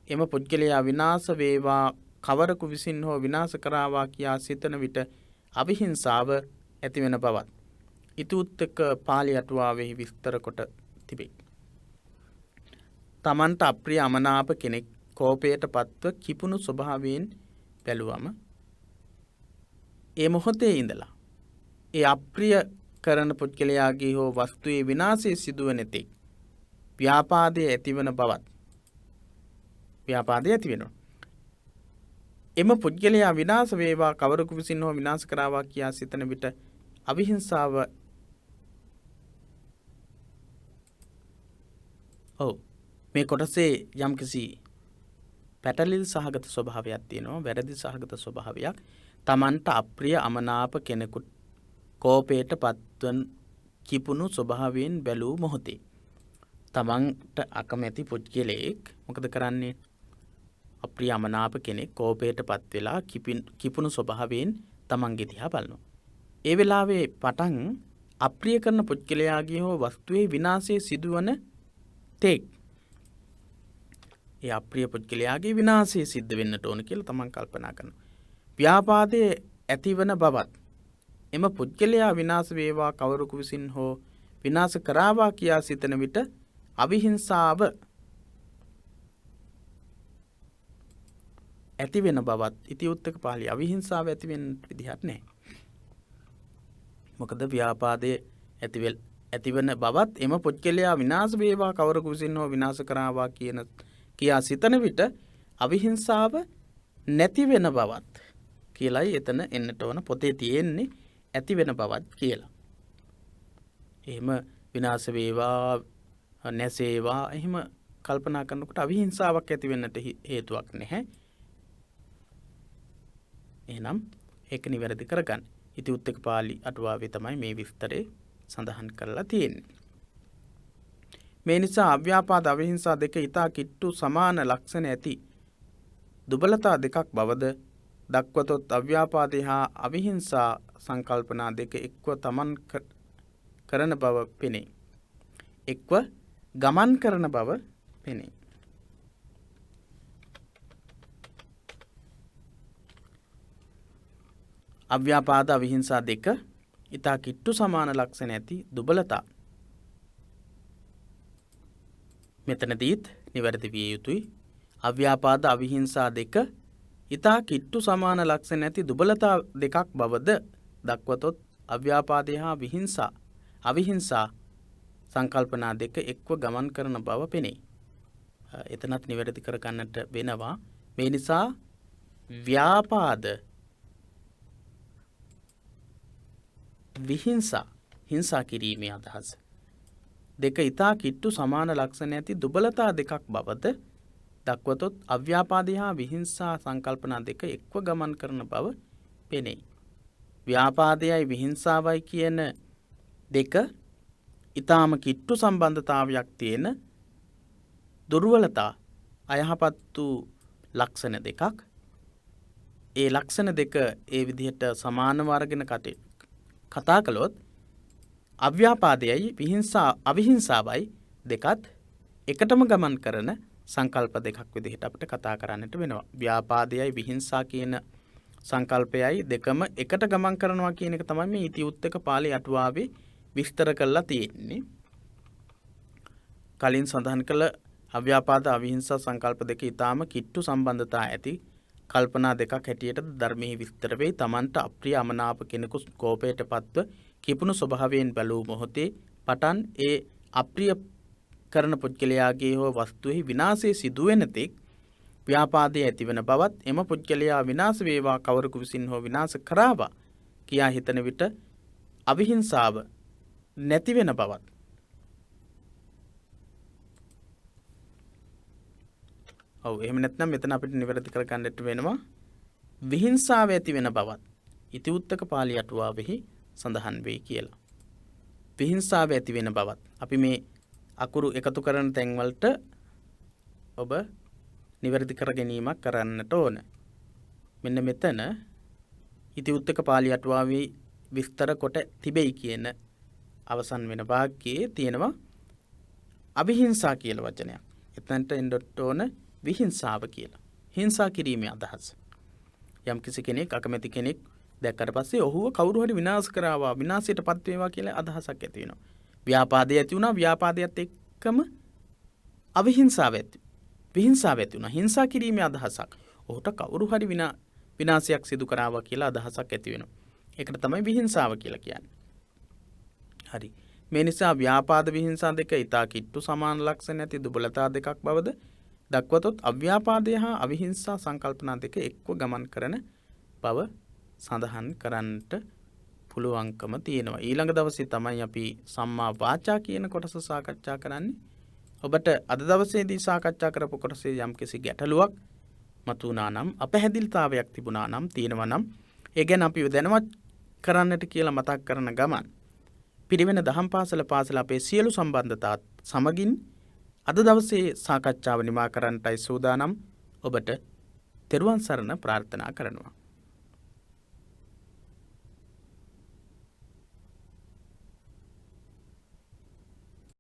එම පුද්ගලයා විනාශ වේවා කවරකු විසින් හෝ විනාශ කරාවා කියා සිතන විට අවිහිංසාව ඇතිවෙන බවත් ඉතුත්තක පාලි අටුවාවෙහි විස්තර කොට තිබේ. තමන්ට අප්‍රිය අමනාප කෙනෙක් කෝපයට පත්ව කිපුණු ස්වභාවයෙන් බැලුවම ඒ මොහොතේ ඉඳලා ඒ අප්‍රිය කරන පුද්ගලයාගේ හෝ වස්තුවේ විනාශය සිදුවන තෙක් ව්‍යාපාදය ඇතිවන බවත් ව්‍යාපාදය ඇතිවෙනවා. එම පුද්ගලයා විනාශ වේවා කවරකු විසින් හෝ විනාශ කරාවා කියා සිතන විට අවිහිංසාව මේ කොටසේ යම්කිසි පැටලිල් සහගත ස්වභාවයක් තියෙනවා. වැරදි සහගත ස්වභාවයක්. තමන්ට අප්‍රිය අමනාප කෙනෙකුට කෝපයට පත්වන කිපුණු ස්වභාවයෙන් බැලූ මොහොතේ තමන්ට අකමැති පුද්ගලයෙක් මොකද කරන්නේ? අප්‍රිය අමනාප කෙනෙක් කෝපයට පත් වෙලා කිපුණු ස්වභාවයෙන් තමන්ගේ දිහා බලනවා. ඒ වෙලාවේ පටන් අප්‍රිය කරන පුද්ගලයාගේ හෝ වස්තුවේ විනාශය සිදුවන තෙක් ඒ අප්‍රිය පුද්ගලයාගේ විනාශය සිද්ධ වෙන්නට ඕන කියලා තමන් කල්පනා කරනවා. ව්‍යාපාදයේ ඇතිවන බවත් එම පුද්ගලයා විනාශ වේවා කවරකු විසින් හෝ විනාශ කරාවා කියා සිතන විට අවිහිංසාව ඇති වෙන බවත් ඉතිඋත්තක පාළි අවිහිංසාව ඇති වෙන විදිහක් නැහැ. මොකද ව්‍යාපාදයේ ඇතිවන බවත් එම පුද්ගලයා විනාශ වේවා කවරකු විසින් හෝ විනාශ කරාවා කියා සිතන විට අවිහිංසාව නැති වෙන බවත් කියලායි එතන එන්නට ඕන පොතේ තියෙන්නේ ඇති වෙන බවත් කියලා. එහෙම විනාශ වේවා නැසේවා එහෙම කල්පනා කරනකොට අවිහිංසාවක් ඇති වෙන්නට හේතුවක් නැහැ. එහෙනම් ඒක නිවැරදි කරගන්න. ඉතිඋත්තක පාළි අටුවාවේ තමයි මේ විස්තරේ සඳහන් කරලා තියෙන්නේ. මේ නිසා අව්‍යාපාද අවිහිංසා දෙක ඊතා කිට්ටු සමාන ලක්ෂණ ඇති දුබලතා දෙකක් බවද දක්වතොත් අව්‍යාපාදේ හා අවිහිංසා සංකල්පනා දෙක එක්ව තමන් කරන බව පෙනේ. එක්ව ගමන් කරන බව පෙනේ. අව්‍යාපාද අවිහිංසා දෙක ඊතා කිට්ටු සමාන ලක්ෂණ ඇති දුබලතා මෙතනදීත් නිවැරදි විය යුතුයි. අව්‍යාපාද අවිහිංසා දෙක ඊතා කිට්ටු සමාන ලක්ෂණ ඇති දුබලතා දෙකක් බවද දක්වතොත් අව්‍යාපාදේ හා අවිහිංසා සංකල්පනා දෙක එක්ව ගමන් කරන බව පෙනේ. එතනත් නිවැරදි කර ගන්නට වෙනවා. මේ නිසා ව්‍යාපාද හිංසා කිරීමේ අදහස දෙක ඊතා කිට්ටු සමාන ලක්ෂණ ඇති දුබලතා දෙකක් බවද දක්වතොත් අව්‍යාපාදේ හා විහිංසා සංකල්පනා දෙක එක්ව ගමන් කරන බව පෙනේ. ව්‍යාපාදයයි විහිංසාවයි කියන දෙක ඊටාම කිට්ටු සම්බන්ධතාවයක් තියෙන දුර්වලතා අයහපත් වූ ලක්ෂණ දෙකක්. ඒ ලක්ෂණ දෙක ඒ විදිහට සමානව අරගෙන කතා කළොත් අව්‍යාපාදයයි අවිහිංසාවයි දෙකත් එකටම ගමන් කරන සංකල්ප දෙකක් විදිහට අපිට කතා කරන්නට වෙනවා. ව්‍යාපාදයයි විහිංසා කියන සංකල්පයයි දෙකම එකට ගමන් කරනවා කියන එක තමයි මේ ඉතිඋත්තක පාළි අටුවාවේ විස්තර කරලා තියෙන්නේ. කලින් සඳහන් කළ අව්‍යාපාද අවිහිංසා සංකල්ප දෙක ඊටාම කිට්ටු සම්බන්ධතා ඇති කල්පනා දෙකක් හැටියට ධර්මයේ විස්තර වෙයි. තමන්ට අප්‍රිය අමනාප කෙනෙකු කෝපයට පත්ව කිපුණු ස්වභාවයෙන් බැලූ මොහොතේ පටන් ඒ අප්‍රිය කරන පුද්ගලයාගේ හෝ වස්තුවේ විනාශය සිදු වෙන තෙක් ව්‍යාපාදයේ ඇතිවන බවත් එම පුද්ගලයා විනාශ වේවා කවරෙකු විසින් හෝ විනාශ කරාවා කියා හිතන විට අවිහිංසාව නැති වෙන බවත් ඔව් එහෙම නැත්නම් මෙතන අපිට නිවැරදි කරගන්නට වෙනවා විහිංසාව ඇති වෙන බවත් ඉතිඋත්තක පාළි අටුවාවෙහි සඳහන් වෙයි කියලා. විහිංසාව ඇති වෙන බවත් අපි මේ අකුරු එකතු කරන තැන් වලට ඔබ නිවැරදි කර ගැනීමක් කරන්නට ඕන. මෙන්න මෙතන ඉතිඋත්තක පාළි අටුවාවේ විස්තර කොට තිබෙයි කියන අවසන් වෙන වාක්‍යයේ තියෙනවා අවිහිංසා කියලා වචනයක්. එතනට එන්නට ඕන විහිංසාව කියලා. හිංසා කිරීමේ අදහස. යම් කිසි කෙනෙක් අකමැති කෙනෙක් දැක්කට පස්සේ ඔහුව කවුරු හරි විනාශ කරාවා විනාශයටපත් වේවා කියලා අදහසක් ඇති වෙනවා. ව්‍යාපාදයේ ඇති වුණා ව්‍යාපාදයට එක්කම අවිහිංසාව ඇති. විහිංසාව ඇති වුණා. හිංසා කිරීමේ අදහසක්. ඔහුට කවුරු හරි විනාශයක් සිදු කරාවා කියලා අදහසක් ඇති වෙනවා. ඒකට තමයි විහිංසාව කියලා කියන්නේ. හරි. මේ නිසා ව්‍යාපාද විහිංසා දෙක ඊතා කිට්ටු සමාන ලක්ෂණ ඇති දුබලතා දෙකක් බවද දක්වතොත් අව්‍යාපාදය හා අවිහිංසා සංකල්පනා දෙක එක්ව ගමන් කරන බව සඳහන් කරන්නට පුළුවන්කම තියෙනවා. ඊළඟ දවසේ තමයි අපි සම්මා වාචා කියන කොටස සාකච්ඡා කරන්නේ. ඔබට අද දවසේදී සාකච්ඡා කරපු කොටසේ යම්කිසි ගැටලුවක් මතුවනා නම් අපැහැදිලිතාවයක් තිබුණා නම් තියෙනවා නම් ඒ ගැන අපි දැනවත් කරන්නට කියලා මතක් කරන ගමන් පිරිවෙන දහම් පාසල අපේ සියලු සම්බන්ධතාත් සමගින් අද දවසේ සාකච්ඡාව නිමා කරන්නටයි සූදානම්. ඔබට තෙරුවන් සරණ ප්‍රාර්ථනා කරනවා.